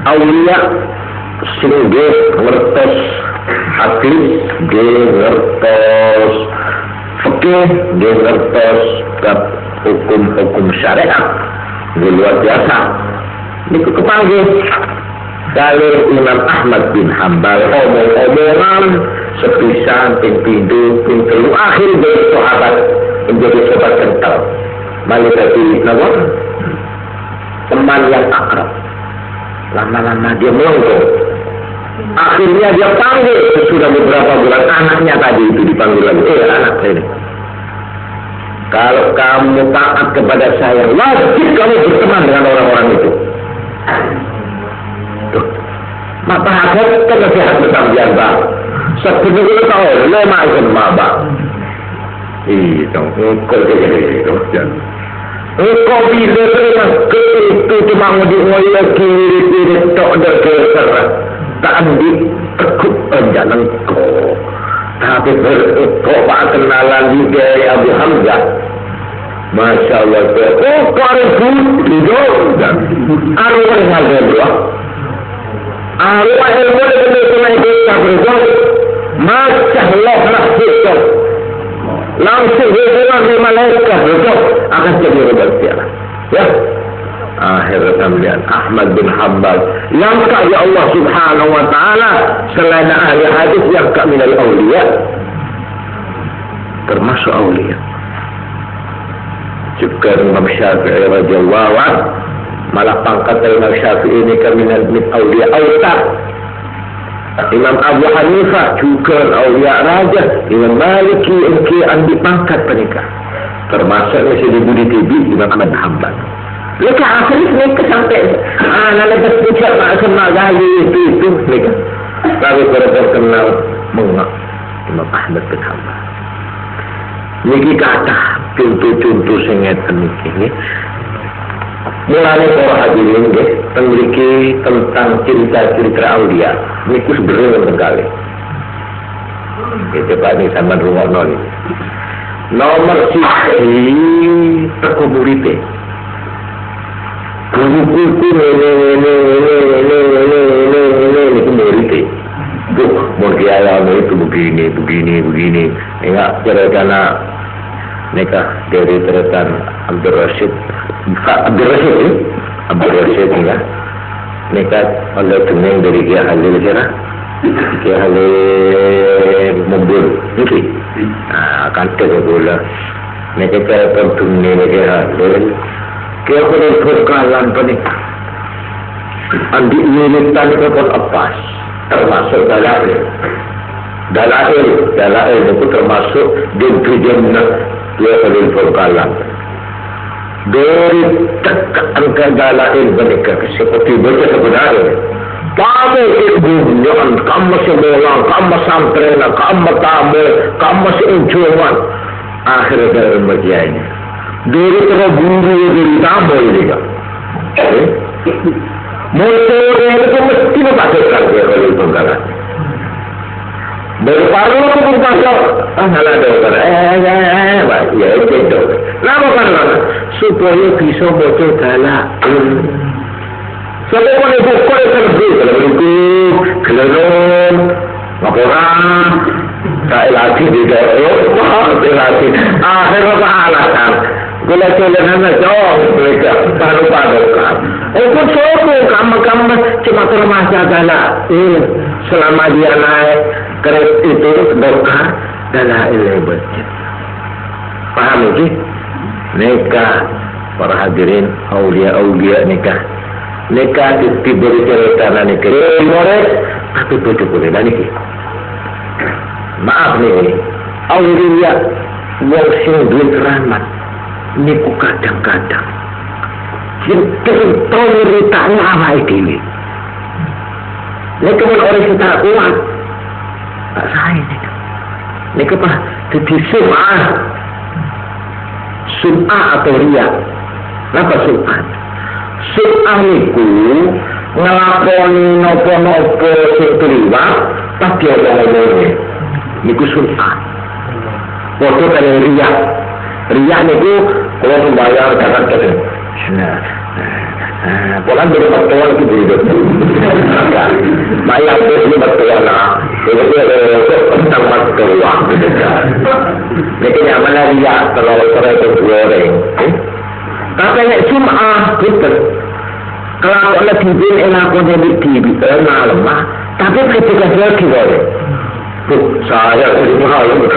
aulia sing ngertos hadis, ngertos fikih, ngertos hukum syariat, luar biasa. Niku kepanggih kali Imam Ahmad bin Hanbal omong-omongan sepisan pintu akhir dari sahabat menjadi sahabat kental. Malah dari teman yang akrab. Lama-lama dia melonggok. Akhirnya dia panggil sudah beberapa bulan anaknya tadi itu dipanggil lagi. Anak ini. Kalau kamu taat kepada saya, wajib kamu berteman dengan orang-orang itu. Tuh. Maka hakat kan nasihat bertanggung bang. Sebenarnya tahu, lama mabak. Itu, kau jadi engkau bisa terang ke itu cuma mau dimoyak kiri tok dan keserah. Tak ambil tekuk jalan kau. Tapi kau pak kenalan juga Abu Hamzah. Masya Allah. Kau hidup dan arwah yang ada dua. Arwah ilmu dengan sungai desa berjauh. Masya Allah nasibkan. Langsung hubungan dengan malaikat berjauh akan jadi rebat ya. Akhir kemudian Ahmad bin Hanbal yang kaya Allah subhanahu wa ta'ala selain ahli hadis yang minal awliya termasuk awliya juga Imam Syafi'i radhiyallahu anhu malah pangkat Imam Syafi'i ini minal awliya awliya. Imam Abu Hanifah juga awliya raja. Imam Maliki ambil pangkat penikah termasuk masih di Budi TV Imam Ahmad bin Hanbal. Mereka akhirnya mereka sampai anak berpucat sama kali itu mereka. Tapi kalau kenal mengak Imam Ahmad bin Hanbal. Niki kata contoh-contoh sengatan ini. Mulai para hadirin memiliki tentang cerita-cerita aulia. Niku sebenarnya sekali. Kita pak ni sama rumah nol. Nomor sisi terkumulite. Buku-buku ini kumulite. Tuh, mungkin alam itu begini. Enggak cara-cara nikah dari terusan Abdul Rashid ya. Nikah oleh tuning dari Kia Halil mobil ini. Akan tergula. Nikah cara tuning Kia Halil. Kia Halil berkalan penikah. Andi militan itu pun lepas. Termasuk Dalail itu termasuk Dintujanna Kia Halil berkalan. Dari tekan ke Dalail mereka seperti baca sebenarnya. Kamu ibunya, kamu sebelang, kamu santrena, kamu tamu, kamu seincuman. Akhirnya dari remaja dari terburu dari tamu ini kan. Motor itu mesti dipakaikan Kia Halil berkalan. Baru pun pasal salah dokter ya itu dokter kenapa karena supaya bisa baca galak sebab mana bukan terbit kalau itu kelelon laporan tak lagi di daerah akhirnya alasan Gula jalan jauh mereka baru barokah. Ikut sokong kamu cuma termasuk adalah selama dia naik kereta itu doa adalah ilmu. Paham ini? Nikah para hadirin aulia nikah. Nikah diberi cerita nikah. Boleh tapi betul boleh nikah. Maaf nih, aulia wong sing duwe keramat niku kadang-kadang cerita ceritanya awake dhewe. Nek orang sing tak kuat, tak saya niku. Niku apa? Dadi sum'ah atau riya. Napa sum'ah? Sum'ah niku ngelakoni nopo-nopo sing kliwat pas dia ngomongnya. Niku sum'ah. Foto kali riya. Riya niku kalau membayar jangan kata. Polan berpatuan itu hidup. Bayar itu berpatuan lah. Itu tentang berpatuan. Ini mana riya kalau itu goreng. Katanya sum'ah betul. Kalau ada TV enak jadi TV malam mah. Tapi ketika dia digoreng. Saya malam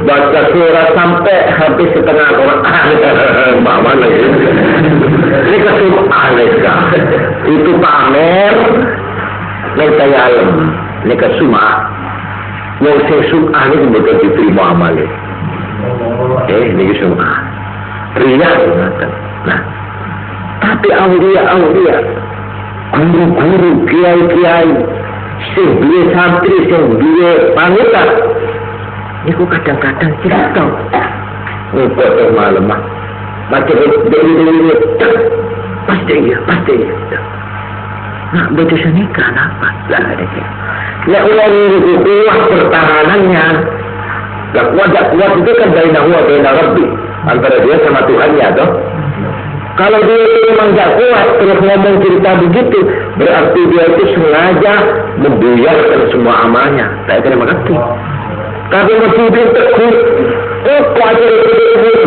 baca surat sampai habis setengah Quran. Mama lagi. Ini kesum'ah itu pamer. Ini saya alam. Ini kesum'ah. Yang saya sum'ah ini betul diterima amalnya. Ini kesum'ah. Riya. Nah, tapi awliya, guru-guru, kiai-kiai, sing duwe santri, sing duwe panutan, niku kadang-kadang cerita. Foto malam macam ini, pasti. Nah, betul sini kenapa? Lah, ya Allah ini kuat pertahanannya. Gak kuat itu kan dari Rabbi, antara dia sama Tuhannya, toh. Kalau dia memang gak kuat terus ngomong cerita begitu, berarti dia itu sengaja membuyarkan semua amalnya. Saya terima kasih. Tapi mesti dia tegur, kuatir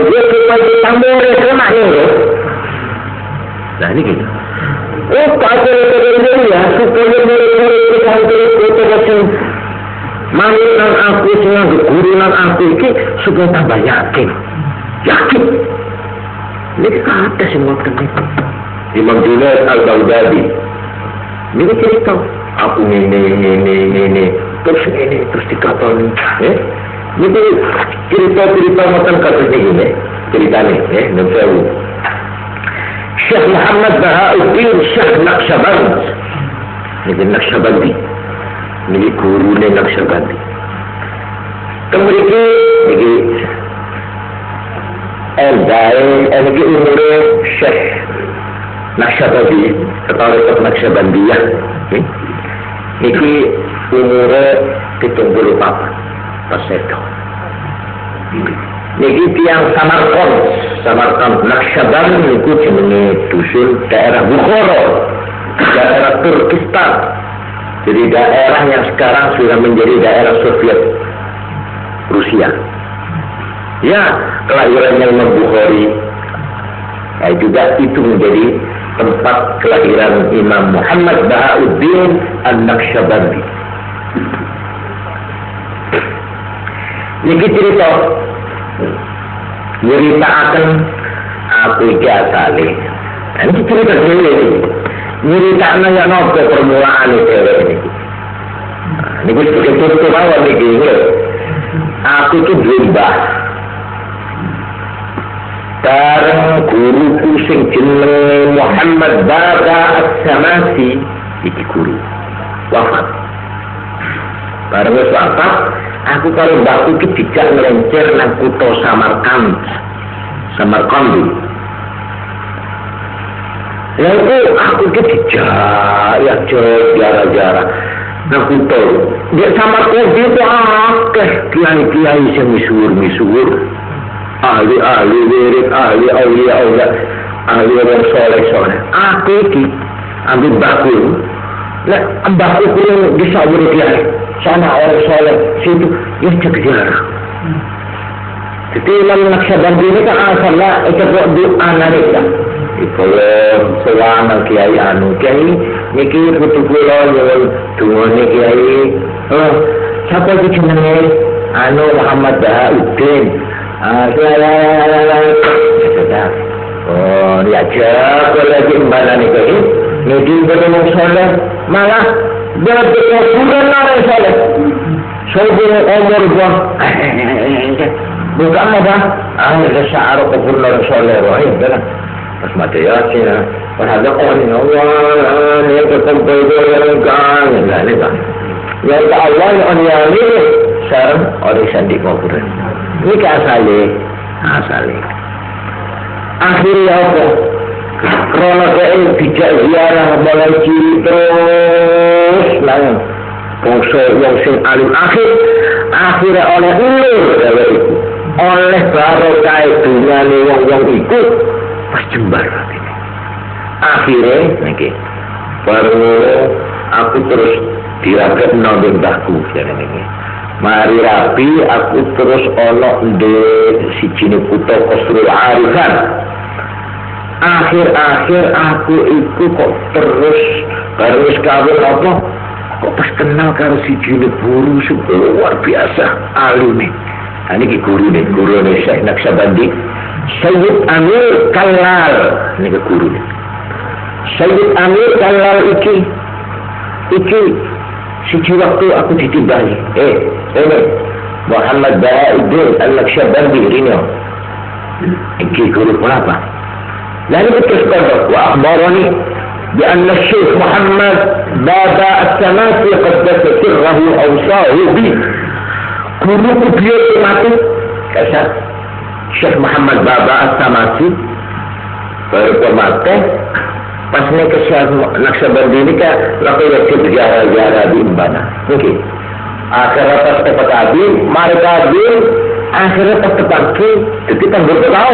dia supaya tambah kena ini. Nah ini gitu. Kuatir dia supaya murid-murid kita itu masih mainan aku, senang guruan aku ini supaya tambah yakin. Ini kata semua ternyata Imam Junaid Al-Baghdadi ini cerita aku ini terus dikatakan ini cerita macam kata ini ceritanya Nabi Syekh Muhammad Bahauddin Syekh Naqsyaband ini Naqsyabandi ini guru Naqsyabandi kemudian ini ini umurnya Syekh Naqsyabandi Tariqat Naqsyabandiyah ini umurnya 74 pas itu ini tiang Samarkand Naqsyaband itu jenenge dusun daerah Bukhara, daerah Turkistan, jadi daerah yang sekarang sudah menjadi daerah Soviet Rusia. Ya, kelahirannya Imam Bukhari. Juga itu menjadi tempat kelahiran Imam Muhammad Bahauddin An-Naqsyabandi. Ini cerita akan aku asale. Ini cerita dhewe iki. Nyeritakno ya nopo permulaan iki. Ini wis begitu mawon iki. Aku tuh mbah. Bareng guruku sing jenenge Muhammad Baqa As-Samasi iki guru wafat. Bareng wis wafat, aku karo mbahku iki dijak nglencer nang kutha Samarkand. Lalu aku iki dijak jarak-jarak nang kutha. Di Samarkand itu akeh kiai-kiai sing misuwur. Ahli wirid, ahli aulia, ahli orang soleh. Aku ini ambil baku. Nah, baku itu bisa beri sana orang soleh situ, ya cek jarak. Jadi Imam Naqsyabandi ini kan asalnya ikut doa nalika. Kalau selama kiai kiai niki putu kula nyuwun dungane kiai. Oh, siapa itu jenenge? Muhammad Bahauddin. Oh, dia jago lagi mbana niki. Niki betul soleh, malah berdoa bulan orang soleh. Sobir umur gua. Bukan apa? Ada syaar kubur orang soleh rohim kan? Pas mati yasin, pada orang Allah yang terkumpul dengan kan, ini kan? Yang Allah yang ini sekarang orang sandi kuburan. Ini asali. Akhirnya apa? Karena kain tidak ziarah mulai ciri terus, lain. Bangsa yang sing alim akhirnya oleh ulur oleh barokah dunyane wong-wong iku pas jembar akhirnya niki baru aku terus diragap nang mbahku jane niki mari rapi aku terus ana ndek siji putra Qasrul Arifan akhir aku iku kok terus baru wis kawin apa kok pas kenal karo si jilid guru luar biasa alim nih. Ini guru nih Syekh Naqsyabandi Sayyid Amir Kallal ini guru nih Sayyid Amir Kallal iki siji waktu aku ditimbali ini Muhammad Bahauddin Al-Naqsyabandi ini iki guru apa lalu betul sekali wa akhbarani بأن الشيخ محمد بابا التماسي قدس سره أوصاه به كلكم بيوت ماتوا كذا الشيخ محمد بابا التماسي baru mati pas nih ke Syekh Naqsyabandi ini kan lakukan berjara-jara di Mbana mungkin akhirnya pas tepat habis mereka akhirnya pas terpaki jadi kan bertahu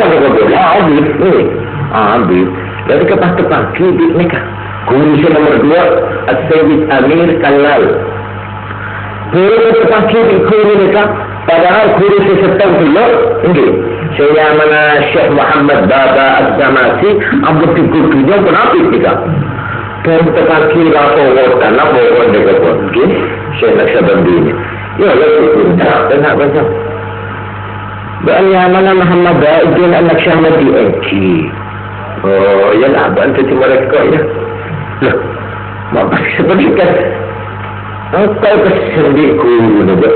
habis jadi pas terpaki di nikah guru nomor 2 Sayyid Amir Kallal guru terpaki di guru nikah padahal guru sesetang dulu enggak saya mana Syekh Muhammad Baba Az-Zamasi ambil guru kenapa nikah dan terpaki laporan karena bawa dekat mungkin Syekh Naqsyabandi ini ya lalu benar baca Ba'alnya mana Muhammad Bahauddin Al-Naqsyabandi oh ya lah bantu mereka ya loh apa seperti kan engkau kesendi guru nabak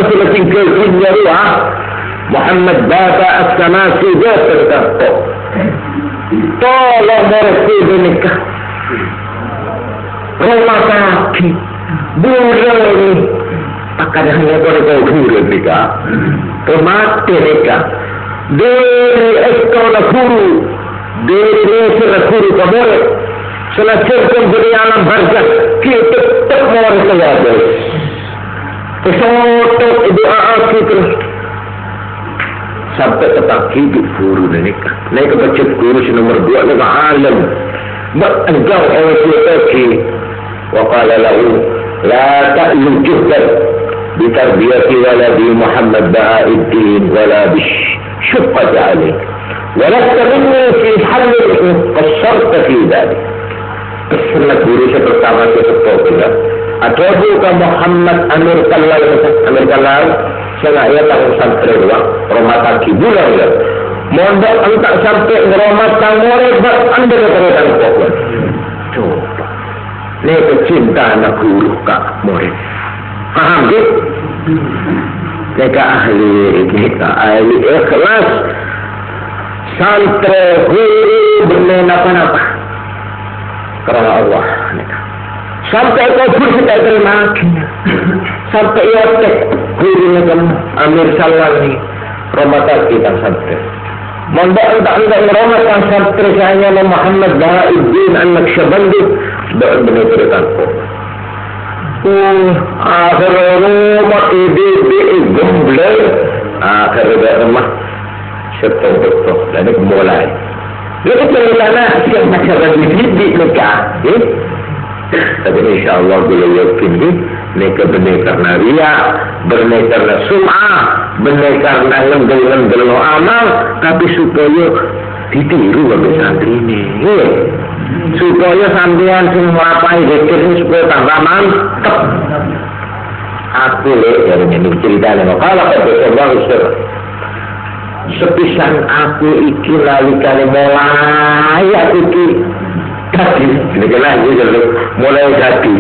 sudah tinggal dunia ruah Muhammad Baba As-Samasi dia terdapat tolong mereka menikah rumah kaki burung ini akan hanya mereka guru nikah kemati nikah dari sekolah guru dari desa guru kamu selesai dari alam barzakh kita tetap mau sesuatu sesuatu doa kita sampai tetap hidup guru nikah naik ke baca guru nomor 2 dengan alam engkau orang lelaki waqala lahu la ta'lu juhdan bitarbiyati waladi Muhammad Bahauddin wala بالشفقة عليه ولست مني في حل قصرت في ذلك السنة guru saya pertama saya setuju atau juga Muhammad Amir Kallal saya ya tak sampai rumah tangki bulan ya mondok entak sampai rumah tangore anda berkaitan pokok coba ini kecinta anak guru kak murid paham gitu mereka ahli ikhlas santri guru benar apa-apa karena Allah sampai kubur kita terima sampai iotek gurunya kan Amir Salani Ramadan kita santri mondok entah Ramadan santri saya Muhammad Bahauddin Al-Naqsyabandi benar-benar tertanpa akhir rumah ide gombleng akhir rumah setor dan mulai jadi kelana Syekh Naqsyabandi di nikah tapi insyaallah boleh yakin Nika benih karena riya, benih karena sum'ah, benih karena lenggel-lenggel no amal, tapi supaya ditiru oleh santri ini. Supaya sampean sing nglapai zikir ini supaya tambah mantep. Aku dari ini ceritanya kalau Allah Ustaz. Sepisan aku iki lalikane mulai aku iki tadi lagi mulai tadi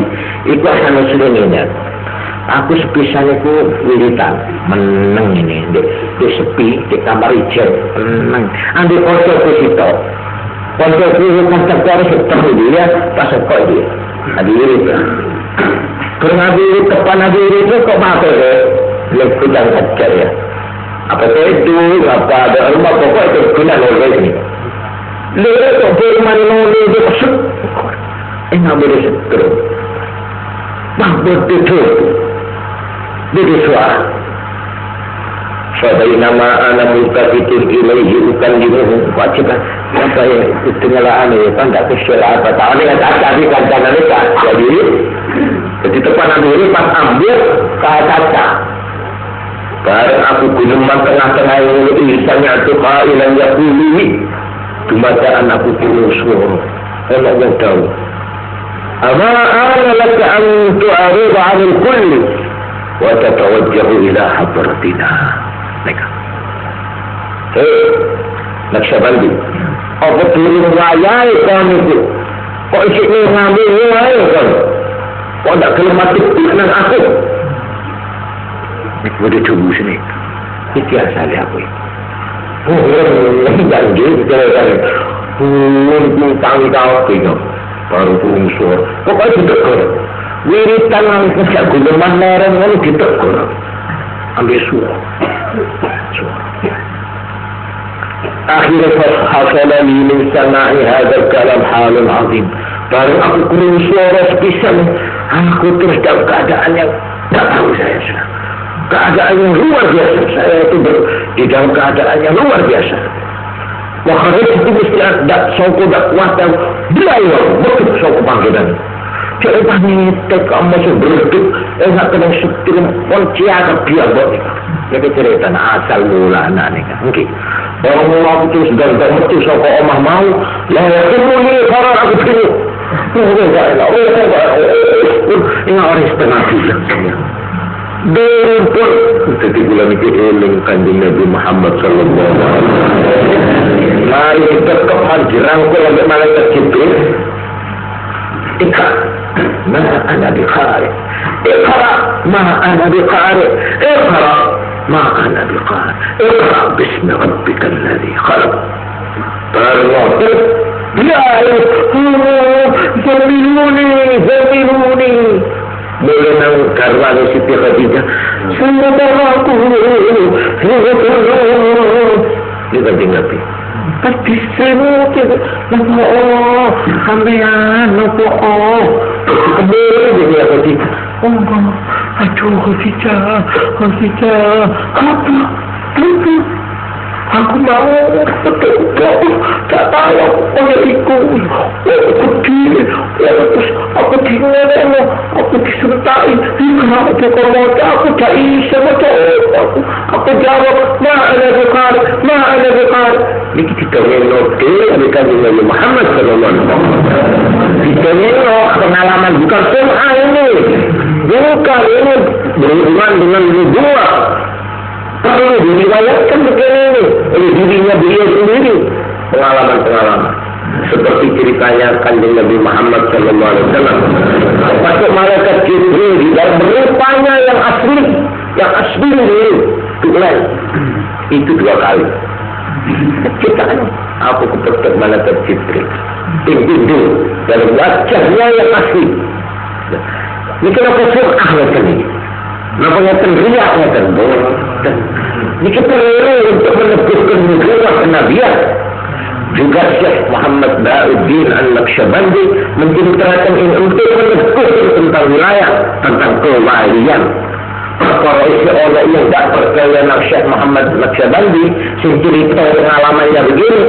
iku ana sudah aku sepisan iku wiritan meneng ini di sepi di kamar ijen meneng ambil konsep itu konsep itu konsep harus ketemu dia pas kok dia hadirin karena diri depan hadirin itu kok mati ya lebih dan kecil ya apa itu apa ada rumah pokok itu guna oleh ini lihat kok firman nuli itu kesuk enggak boleh seter mampu tidur di suara Fadai nama anak mutafitin ilaihi bukan dimuhum wajiban apa yang ketinggalaan itu kan tak kesyara apa tahu ini kata-kata kan jangan lupa jadi tepat ambil pas ambil kata-kata bareng aku guneman tengah-tengah yang isanya itu kailan yakuli kemadaan aku turun suara Allah yang tahu ama ana laka an tu'arida 'anil kulli wa tatawajjahu ila hadratina mereka Naksabandi apa turun wayai kan itu kok isi ni ngambil wayai kan kok tak kelematik dengan aku ini boleh tunggu sini itu yang saya lihat janji tanggung bingung baru turun suara pokoknya ditegur wiritan yang sejak guleman mereng lalu ditegur ambil suara akhirnya hasalani min sana'i hadal kalam halun azim baru aku kurung suara sepisan aku terus dalam keadaan yang tak tahu saya sudah keadaan yang luar biasa saya itu di dalam keadaan yang luar biasa wakharij itu mesti ada songko dak kuat dan beliau betul songko panggilan coba nih tekam masuk berduk enggak kena setir kunci agak biar buat mereka cerita asal mula anak ni kan mungkin orang mau aku terus gagal betul songko omah mau lah ketemu ni orang aku pilih ingat orang setengah bulan Berpun jadi bulan ini eling kanjeng Nabi Muhammad sallallahu alaihi wasallam. Mari kita kehajiran oleh malaikat Jibril. Ikra, ma ana biqari. Ikra, ma ana biqari. Ikra, ma ana biqari. Ikra bismi rabbika alladhi khalaq. Terus ya zamiluni boleh nang karwan Siti Khadijah sallallahu ini kanjeng Nabi pasti semua nama Allah sampean nama Allah kembali jadi Khadijah oh aduh Khadijah apa aku mau betul tak tahu olehku aku tinggal aku disertai karena aku tak bisa aku jawab ma'ana biqar ini kita menolak mereka dengan Muhammad sallallahu alaihi wasallam kita menolak pengalaman bukan semua ini bukan ini berhubungan dengan nubuwah perlu diriwayatkan begini oleh dirinya beliau sendiri pengalaman-pengalaman seperti ceritanya kanjeng Nabi Muhammad sallallahu alaihi wasallam masuk malaikat Jibril di dalam rupanya yang asli Tuhan itu 2 kali ciptaan aku kepetek malaikat Jibril pintu dalam wajahnya yang asli ini kenapa surah macam ini kenapa ngeten riak ngeten dan ini kita perlu untuk meneguhkan nubuwah kenabian juga Syekh Muhammad Ba'uddin Al-Naqsyabandi menceritakan ini untuk meneguhkan tentang wilayah tentang kewalian perkara isi oleh yang tak percaya nak Syekh Muhammad Naqsyabandi sing cerita pengalamannya begini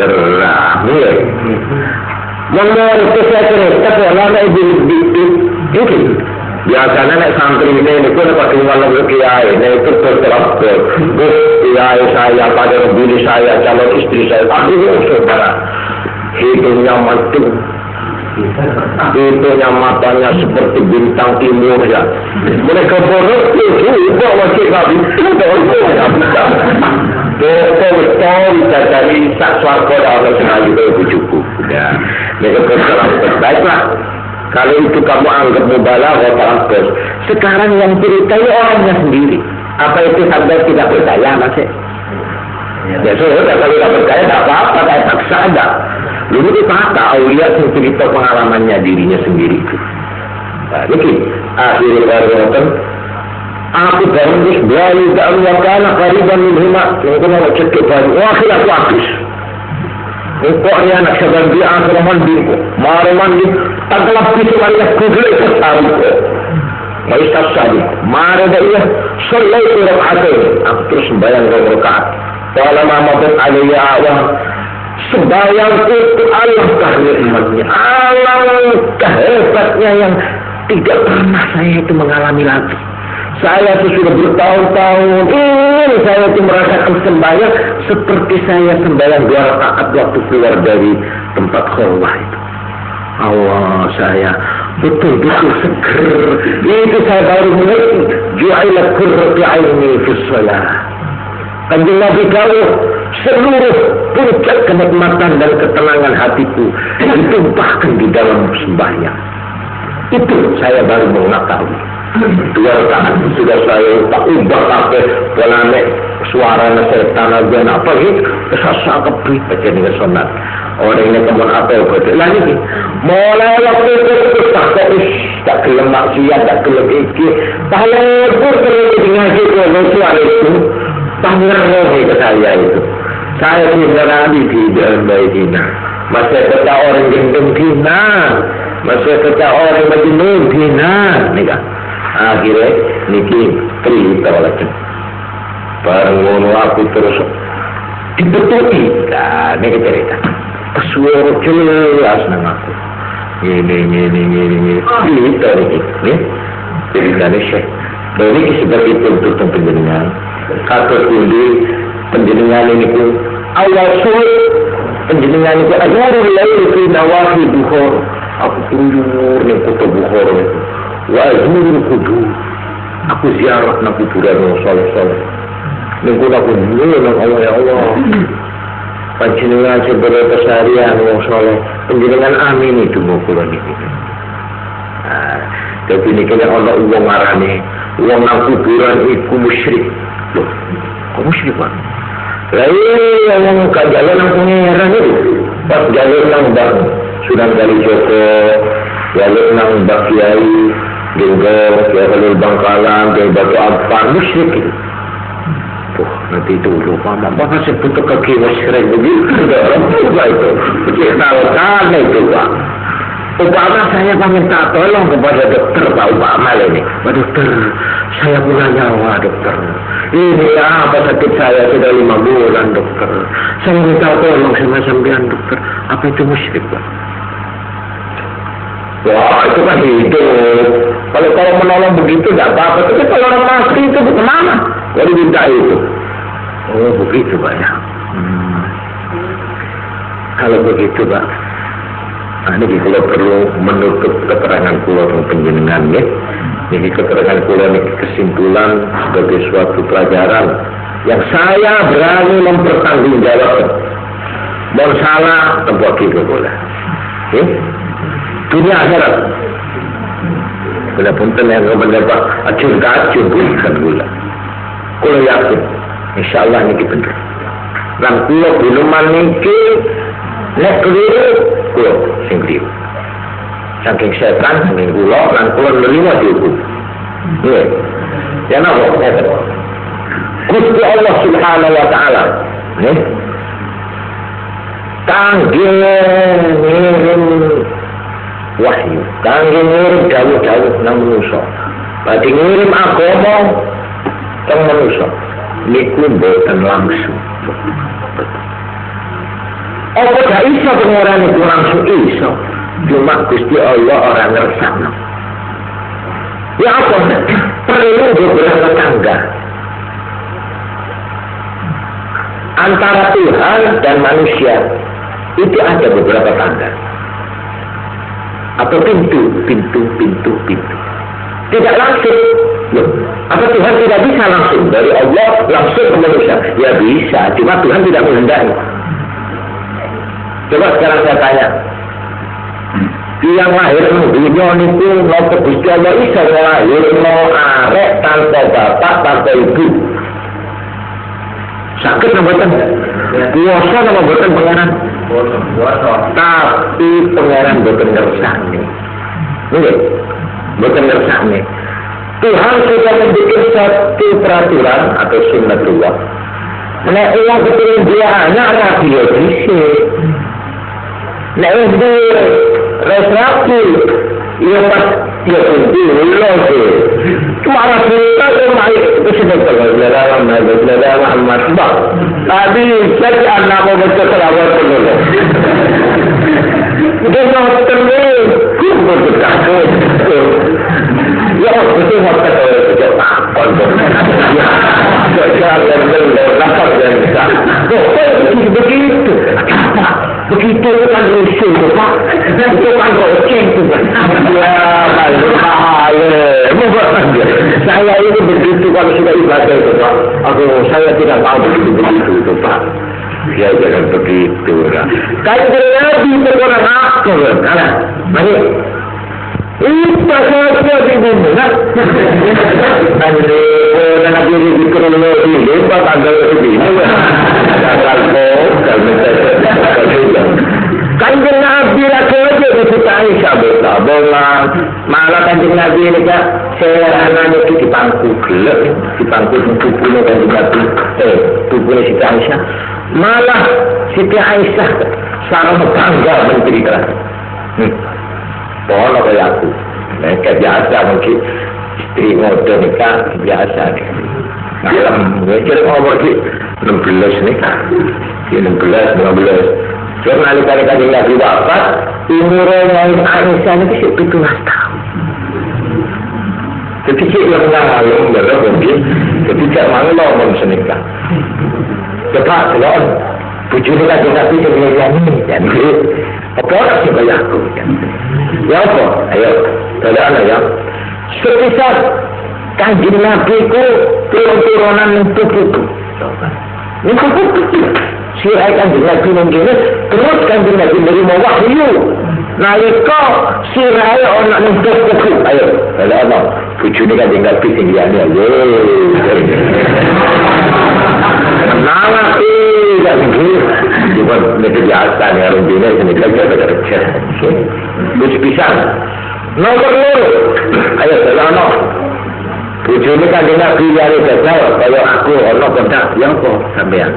terang menurut saya cerita lama di Biasanya nek santri ini nek tinggal ke kiai, nek itu berterap kiai saya, pada bini saya, calon istri saya, aduh saudara, hidungnya mantul, hidungnya matanya seperti bintang timur ya. Mereka berhenti, ibu masih nggak bisa, betul dari saswargo dan sekali itu cukup. Ya, mereka berterap baiklah. Kalau itu kamu anggap mubalaghah terus. Sekarang yang ceritanya orangnya sendiri. Apa itu sampai tidak percaya masih? Ya sudah, kalau tidak percaya tidak apa-apa, kayak paksa ada. Dulu itu kata aulia yang cerita pengalamannya dirinya sendiri itu. Nah, ini akhirnya orang aku terus berani dalam wakana kariban minhuma. Yang mau cekik baru. Akhir aku habis. Kok ni anak sedang dia antara mandi, marah mandi, tak lebih semuanya kudus tertarik. Maistas sabi, marah dia, selai rakaat. Aku terus sembahyang 2 rakaat. Kalau Muhammad alaihi awam, sembahyang itu alangkah nikmatnya, alangkah hebatnya yang tidak pernah saya itu mengalami lagi. Saya sudah bertahun-tahun ini saya itu merasakan sembahyang seperti saya sembahyang 2 rakaat waktu keluar dari tempat khulwah itu. Allah, saya betul-betul seger. Itu saya baru mengerti. Ju'ilat qurratu 'aini fi shalah. Kanjeng Nabi dawuh, seluruh puncak kenikmatan dan ketenangan hatiku ditumpahkan di dalam sembahyang. Itu saya baru mengetahui. 2 rakaat sudah saya tak ubah sampai polane suara setan aja apa gitu sasa kebri baca dengan sunat orang ini teman apa betul lah ini mulai waktu itu tak gelem maksiat tak gelem iki paling pun ngaji kalau suara itu pangeran ke saya itu saya tidak di dalam Medina masih kata orang gendeng dina masih kata orang majnun dina nih kan. Akhirnya niki cerita lagi. Barang aku terus dibetuti. Nah, ini cerita. Suara jelas nang aku. Ini. Cerita niki. Nih. Cerita nih Syekh. Ini sebagai tuntutan penjenengan. Kata kundi penjenengan ini pun awal sulit penjenengan itu adurul lail fi nawahi Bukhara. Aku tunjur nih kota Bukhara itu. Wazurul kubur, aku ziarah nak kuburan yang soleh-soleh. Nengku aku nang Allah ya Allah. Panjenengan sebagai keseharian yang soleh, panjenengan amin itu mau kulan ini. Tapi ini kena Allah uang marane, uang nang kuburan itu musyrik. Loh, kok musyrik pak? Lain yang kajalan nang pengeran itu, pas jalur nang bang, sudah dari Joko, jalur nang Mbak Kiai. Genggol, Kiai Bangkalan, Kiai Batu Ampar, musyrik itu. Tuh, nanti itu lupa, Bapak sebut ke musyrik begitu, orang juga itu. Kita itu Pak. Upama saya minta tolong kepada dokter Pak Upama ini. Pak dokter, saya punya nyawa dokter. Ini apa sakit saya sudah 5 bulan dokter. Saya minta tolong sama sampean dokter. Apa itu musyrik Pak? Wah itu kan hidup. Kalau menolong begitu tidak apa-apa. Tapi kalau orang mati itu kemana? Kalau minta itu. Oh begitu Pak ya. Kalau begitu Pak. Nah ini kalau perlu menutup keterangan kula penjenengan ya. Ini keterangan kula ini kesimpulan sebagai suatu pelajaran yang saya berani mempertanggungjawabkan. Mau salah tempat kita boleh. Dunia akhirat. Bila punten yang mendapat acur-acur bukan gula. Kalau yakin, insya Allah ini benar. Dan kalau belum meniki, nek keliru, kalau sing keliru. Saking setan, saking gula, dan kalau menerima dihukum. Iya. Ya napa? Gusti Allah Subhanahu wa Ta'ala. Nih. Tanggil ngirim wahyu, kangge ngirim dawuh-dawuh nang manusa. Badhe ngirim agama nang manusa. Niku mboten langsung. Apa gak iso pengeran itu langsung iso. Cuma Gusti Allah orang ngersakno. Ya apa? Perlu beberapa tangga antara Tuhan dan manusia. Itu ada beberapa tangga atau pintu. Tidak langsung. Loh, apa Tuhan tidak bisa langsung dari Allah langsung ke manusia? Ya bisa, cuma Tuhan tidak menghendaki. Coba sekarang saya tanya, yang lahir dunia itu nopo Gusti Allah isa lahir mau arek tanpa bapak tanpa ibu. Sakit nama boten? Kuasa nama boten pengenan? Tapi pengenan boten ngersakne. Nggih, boten ngersakne. Tuhan sudah membuat satu peraturan atau sunnatullah. Nek uang keturun dia anak rapi ya bisa. Nek dia resrapi ya pas ya kunci lagi. Cuma rapi itu mai itu sudah berjalan Muhammad bah. Tadi saya anak mau baca selawat dulu. Dia mau terus bertakut. Ya, betul waktu kerja takon. Ya, jangan lapar dan bisa. Begitu. Begitu kan rusuh tu Pak. Itu kan goceng tu Pak. Ya, saya ini begitu kalau sudah ibadah itu Pak. Saya tidak tahu begitu itu Pak. Ya jangan begitu lah. Kalau Nabi itu orang apa kan? Mari. Itu saja di bumi kan? Anda nak jadi kronologi, lepas anda begini, Kanjeng Nabi lagi aja kita Aisyah bertabungan, malah Kanjeng Nabi ini kan serangan itu di bangku gelap, di bangku tubuhnya Kanjeng Nabi, tubuhnya Siti Aisyah, malah Siti Aisyah sangat bangga mencerita. Pola kayak aku, mereka biasa mungkin istri mode nikah biasa deh. Malam mereka ngomong di 16 nikah, di 16. Karena kali Kanjeng Nabi wafat, umurnya Aisyah itu 17 tahun. Ketika yang mengalami berapa mungkin, ketika mengalami menikah. Cepat selon, bujurnya Kanjeng Nabi sebenarnya ini dan apa orang sih banyak aku? Ya apa? Ayo, saudara ya. Sepisah Kanjeng Nabi ku turun-turunan tubuh. Tubuh. Sirai Kanjeng Nabi mungkin terus Kanjeng Nabi menerima wahyu. Nalika sirai orang nuntut tubuh. Ayo, saudara. Bujurnya Kanjeng Nabi tinggiannya. Kenapa tidak begitu? Cuma mereka biasa nih orang Cina sini kerja kerja. Terus pisang. Nomor 2. Ayo selama. Bujurnya Kanjeng Nabi yang gagal. Kalau aku orang kontak yang kok sampean.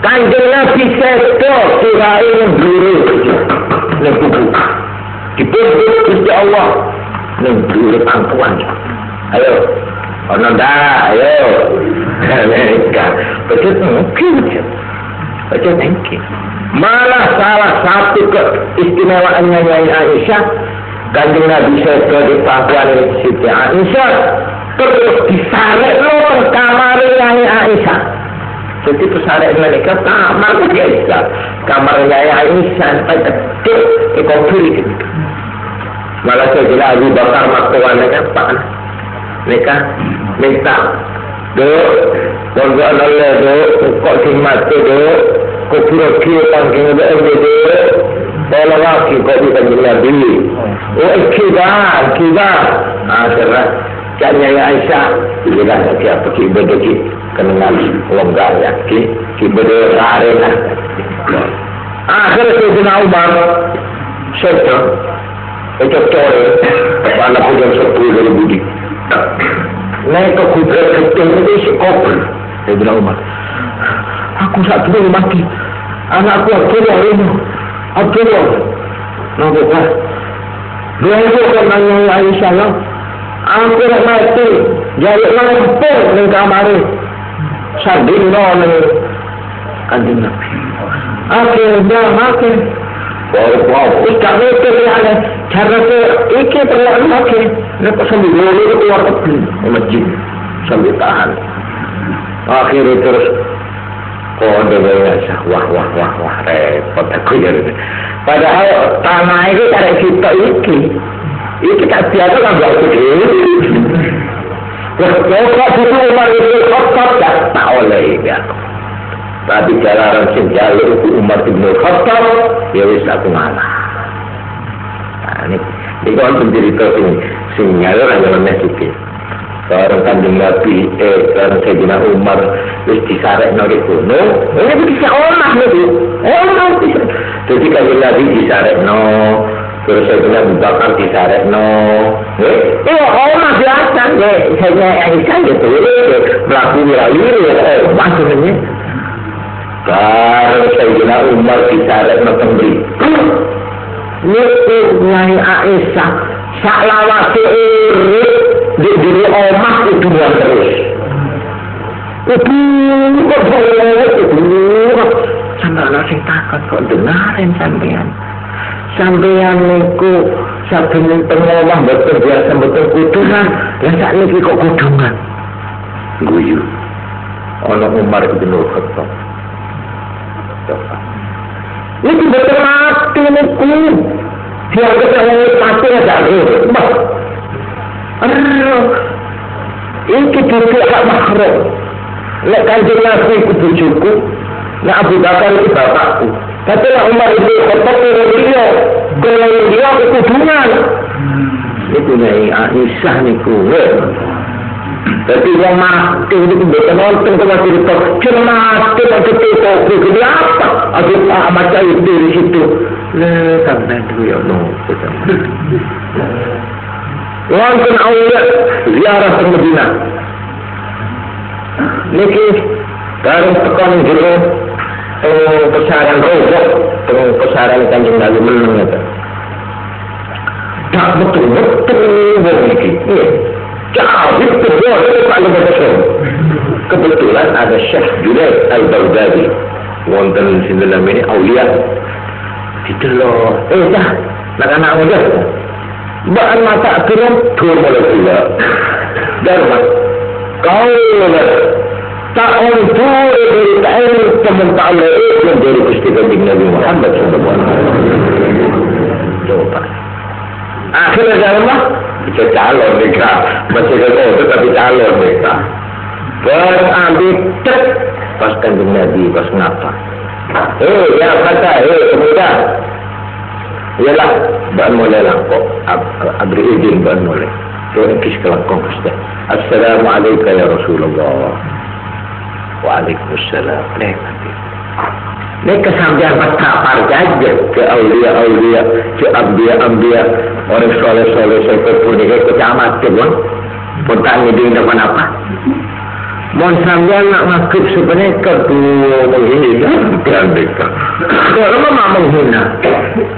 Kanjeng Nabi seto sirai memburu. Nembuku. Diburu Gusti Allah. Memburu pangkuan. Ayo. Orang dah, ayo. Mereka betul mungkin. Betul mungkin. Malah salah satu keistimewaannya Nyai Aisyah, Kanjeng Nabi seto di pangkuan Siti Aisyah terus disarik ke kamar Nyai Aisyah. Jadi pesarek mereka kamar biasa, kamar Nyai Aisyah betul ekofil. Malah saya kira Abu Bakar maktuannya kan Pak. Mereka minta Wanda Allah kok mati kok pura-pura pangking kalau lagi kok di Kanjeng Nabi kibar akhirnya Nyai Aisyah bilang dia pergi berdeki kenal longgar ya berdeki arena akhirnya Sayyidina Umar serta itu tore pada pujian 10 budi naik ke kudrat kecil itu sekopel. Saya bilang Umar, aku tak perlu mati. Anakku Abdullah ini, Abdullah. Nampak kan? Dia itu kan nanya Aisyah, aku nak mati. Jadi lampung di kamar ini. Sardino ni Kanjeng Nabi. Akhirnya Wow, gak mikir ya, cara iki perlu lagi. Nek sambil dulu keluar ke masjid sambil tahan. Akhirnya terus kode biasa, wah repot aku ya. Padahal tanah itu karek kita iki tak biasa kan gak gede. Kalau butuh Umar itu Khattab tak oleh ya. Tapi jalanan sing jalur itu Umar bin Khattab ya wis aku ngalah. Nah, ini kan cerita sing ngalor aja iki. Seorang Kanjeng Nabi kan Sayyidina Umar wis disarekno di kono. Ini bisa omah niku. Omah bisa. Jadi Kanjeng Nabi disarekno, terus Sayyidina Abu Bakar disarekno. Omah biasa saya Aisyah gitu. Mlaku wilayah maksudnya kalau Sayyidina Umar disarekno tembri. Niku Nyai Aisyah saklawase urip di diri omah itu buat terus. Sampai anak sing takut kok dengarin sampean niku saben pengomah betul biasa betul kudungan lan sak niki kok kudungan guyu ana Umar bin Khattab ini betul mati niku dia ketemu mati aja ini dulu agak makhluk. Nek Kanjeng Nabi itu bojoku, nek Abu Bakar itu bapakku. Tapi nek Umar itu Khattab dia kekudungan. Itu Nyai Aisyah niku. Tapi yang mati itu bukan nonton sama cerita. Cuma mati waktu itu jadi apa? Ada baca itu di situ. Sampai dulu ya wonten awliya ziarah ke Madinah. Niki bareng tekan jero pesaran rojo, pesaran Kanjeng Nabi meneng eta. Tak betul niki. Jauh betul betul. Kebetulan ada Syekh Junaid Al-Baghdadi. Wonten sini namanya awliya. Didelok, dah, anak-anak muda. Bahan mata akhirnya dua mulai pula. Dharma kau tak untuk dari ta'ala teman ta'ala yang dari Gusti Kanjeng Nabi Muhammad SAW. Akhirnya Dharma bisa calon mereka masih ada tapi calon mereka berambil cek pas Kanjeng Nabi pas ngapa ya kata pemuda ialah bahan mulai langkok abri izin bahan mulai so kis kelangkong kasta assalamualaikum ya Rasulullah waalaikumsalam ini kesambian bertapar saja ke awliya ke ambiya orang soleh seperti ini ke camat ke bang pertanyaan di depan apa mohon sambian nak makhluk sebenarnya kedua menghina dan mereka kalau memang menghina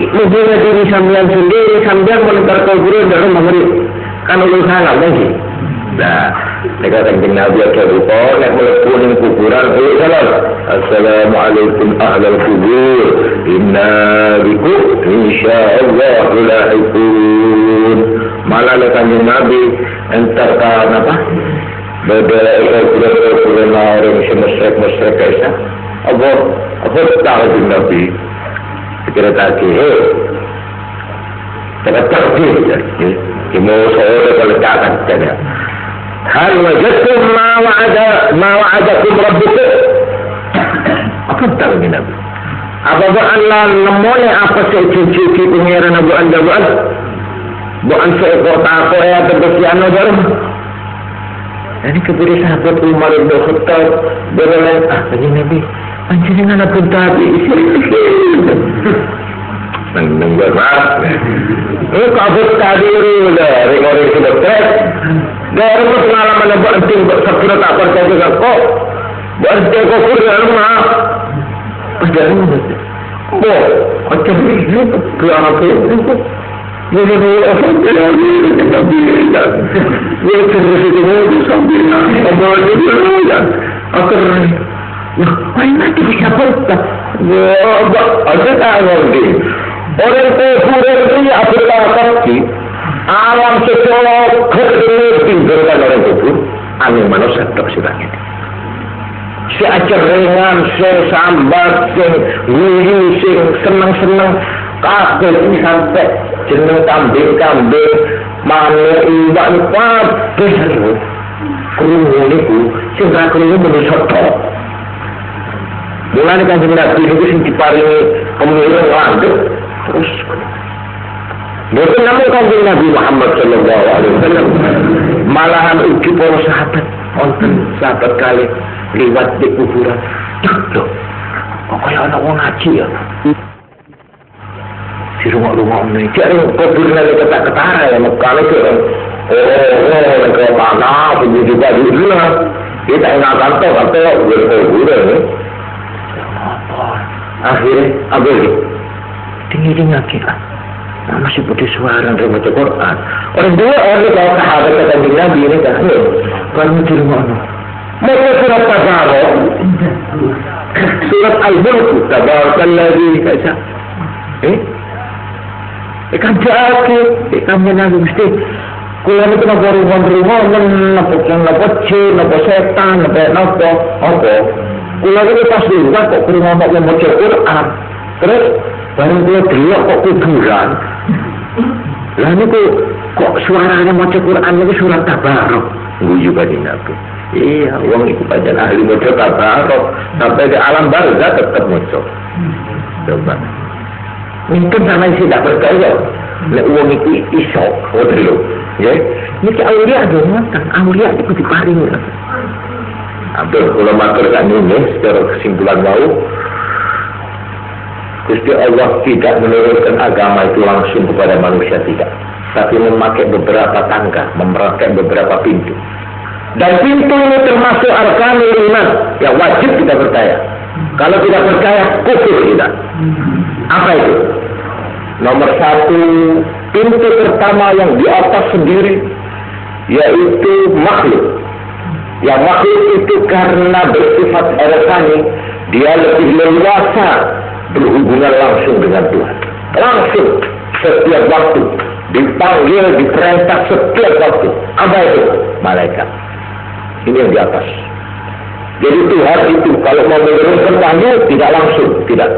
diri sambian sendiri sambian menentar kuburan dalam mengerik kan ulun salah lagi nah mereka Kanjeng Nabi akan lupa nak melepunin kuburan salam assalamualaikum ahlal kubur inna bikum insyaallah lahiqun malah Kanjeng Nabi entarkan apa beda kuburan orang semusyrik kaisa apa tahu Nabi kira tadi terkait ya mau seorang kalau kata saja hal wajadtum ma wa'adakum rabbukum apa tahu Nabi apa Allah nemone apa secuci pengiran Abu Anda bukan seekor tako ya terbesiano baru. Ini kepada sahabat Umar bin Khattab berlain Kanjeng Nabi panjenengan pun tadi nang berat kabut tadi udah rekor sudah stres dari pengalaman Abu Antim sakura tak percaya kok berarti kok kurang mah padahal macam ini kelana itu Jadi apa yang tapi ya terus itu sampai apa itu ya akhirnya apa yang bisa berita ya ada tahu Orang kuburan ini adalah kaki alam secara gede tinggalkan orang kubur anu manusia tak silangit. Si ajar ringan, si sambat, si nguyu, si seneng-seneng kabeh ini sampai jeneng kambing-kambing manuk iwak kabeh krungu niku sing ra krungu manusia tok. Mulane Kanjeng Nabi niku sing diparingi pemiring langgeng terus mboten namung Kanjeng Nabi Muhammad sallallahu alaihi wasallam, malahan ugi para sahabat wonten sahabat kali liwat di kuburan. Lho, kok kaya ana wong ngaji ya. Di rumah-rumah ini, jadi kuburnya ketak-ketara ya, Mekah itu ke tanah, begitu juga di sana. Kita ingat kantor, berkuburan ya. Akhirnya, apa ini? Tinggi-tinggi kita. Masih putih suara dari baca Quran. Orang dua orang kalau sahabat kata Nabi ini kan, kamu di rumah mana? Mau surat Tabarok, surat Al-Mulk, Tabarakalladzi kaca. Ikan jaki, ikan menangis mesti. Kuliah itu nak rumah-rumah, nak jin, nak setan, nak apa. Kuliah itu pas di rumah kok rumah mau baca Quran. Terus baru dia teriak kok kuburan. Lah ini kok suaranya baca Quran itu surat Tabarok. Guyu pada Nabi. Iya, uang itu pajan ahli baca Tabarok sampai di alam barzah tetap baca. Coba. Mungkin sama yang tidak percaya. Nek uang itu isok, dulu. Ya, ini aulia ada ngomong, aulia itu diparing. Abdul ulama terkan ini secara kesimpulan mau, Gusti Allah tidak menurunkan agama itu langsung kepada manusia, tidak, tapi memakai beberapa tangga, memakai beberapa pintu. Dan pintu ini termasuk arkanul iman yang wajib kita percaya. Kalau tidak percaya, kufur kita. Apa itu? Nomor satu, pintu pertama yang di atas sendiri, yaitu makhluk. Yang makhluk itu karena bersifat rohani, dia lebih leluasa berhubungan langsung dengan Tuhan. Langsung, setiap waktu. Dipanggil, diperintah setiap waktu. Apa itu? Malaikat. Ini yang di atas. Jadi Tuhan itu kalau mau menurunkan wahyu tidak langsung, tidak,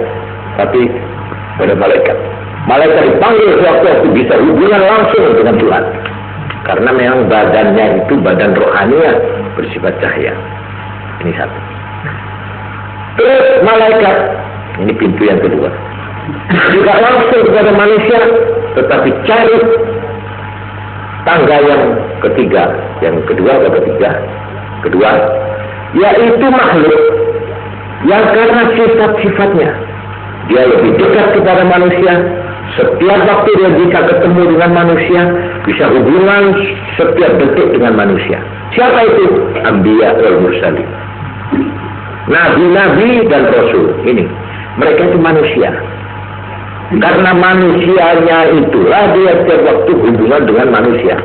tapi pada malaikat. Malaikat dipanggil sewaktu bisa hubungan langsung dengan Tuhan. Karena memang badannya itu badan rohaninya bersifat cahaya. Ini satu. Terus malaikat, ini pintu yang kedua. Tidak langsung kepada manusia, tetapi cari tangga yang ketiga, yang kedua atau ketiga. Kedua, yaitu makhluk yang karena sifat-sifatnya dia lebih dekat kepada manusia. Setiap waktu dia bisa ketemu dengan manusia, bisa hubungan setiap detik dengan manusia. Siapa itu? Anbiya wal mursalin. Nabi-nabi dan rasul. Ini mereka itu manusia. Karena manusianya itulah dia setiap waktu hubungan dengan manusia.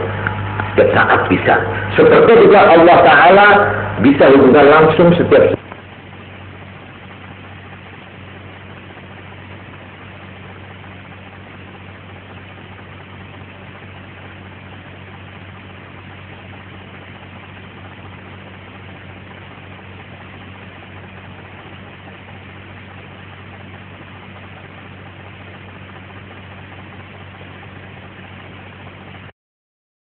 Setiap saat bisa. Seperti juga Allah Ta'ala bisa hubungan langsung setiap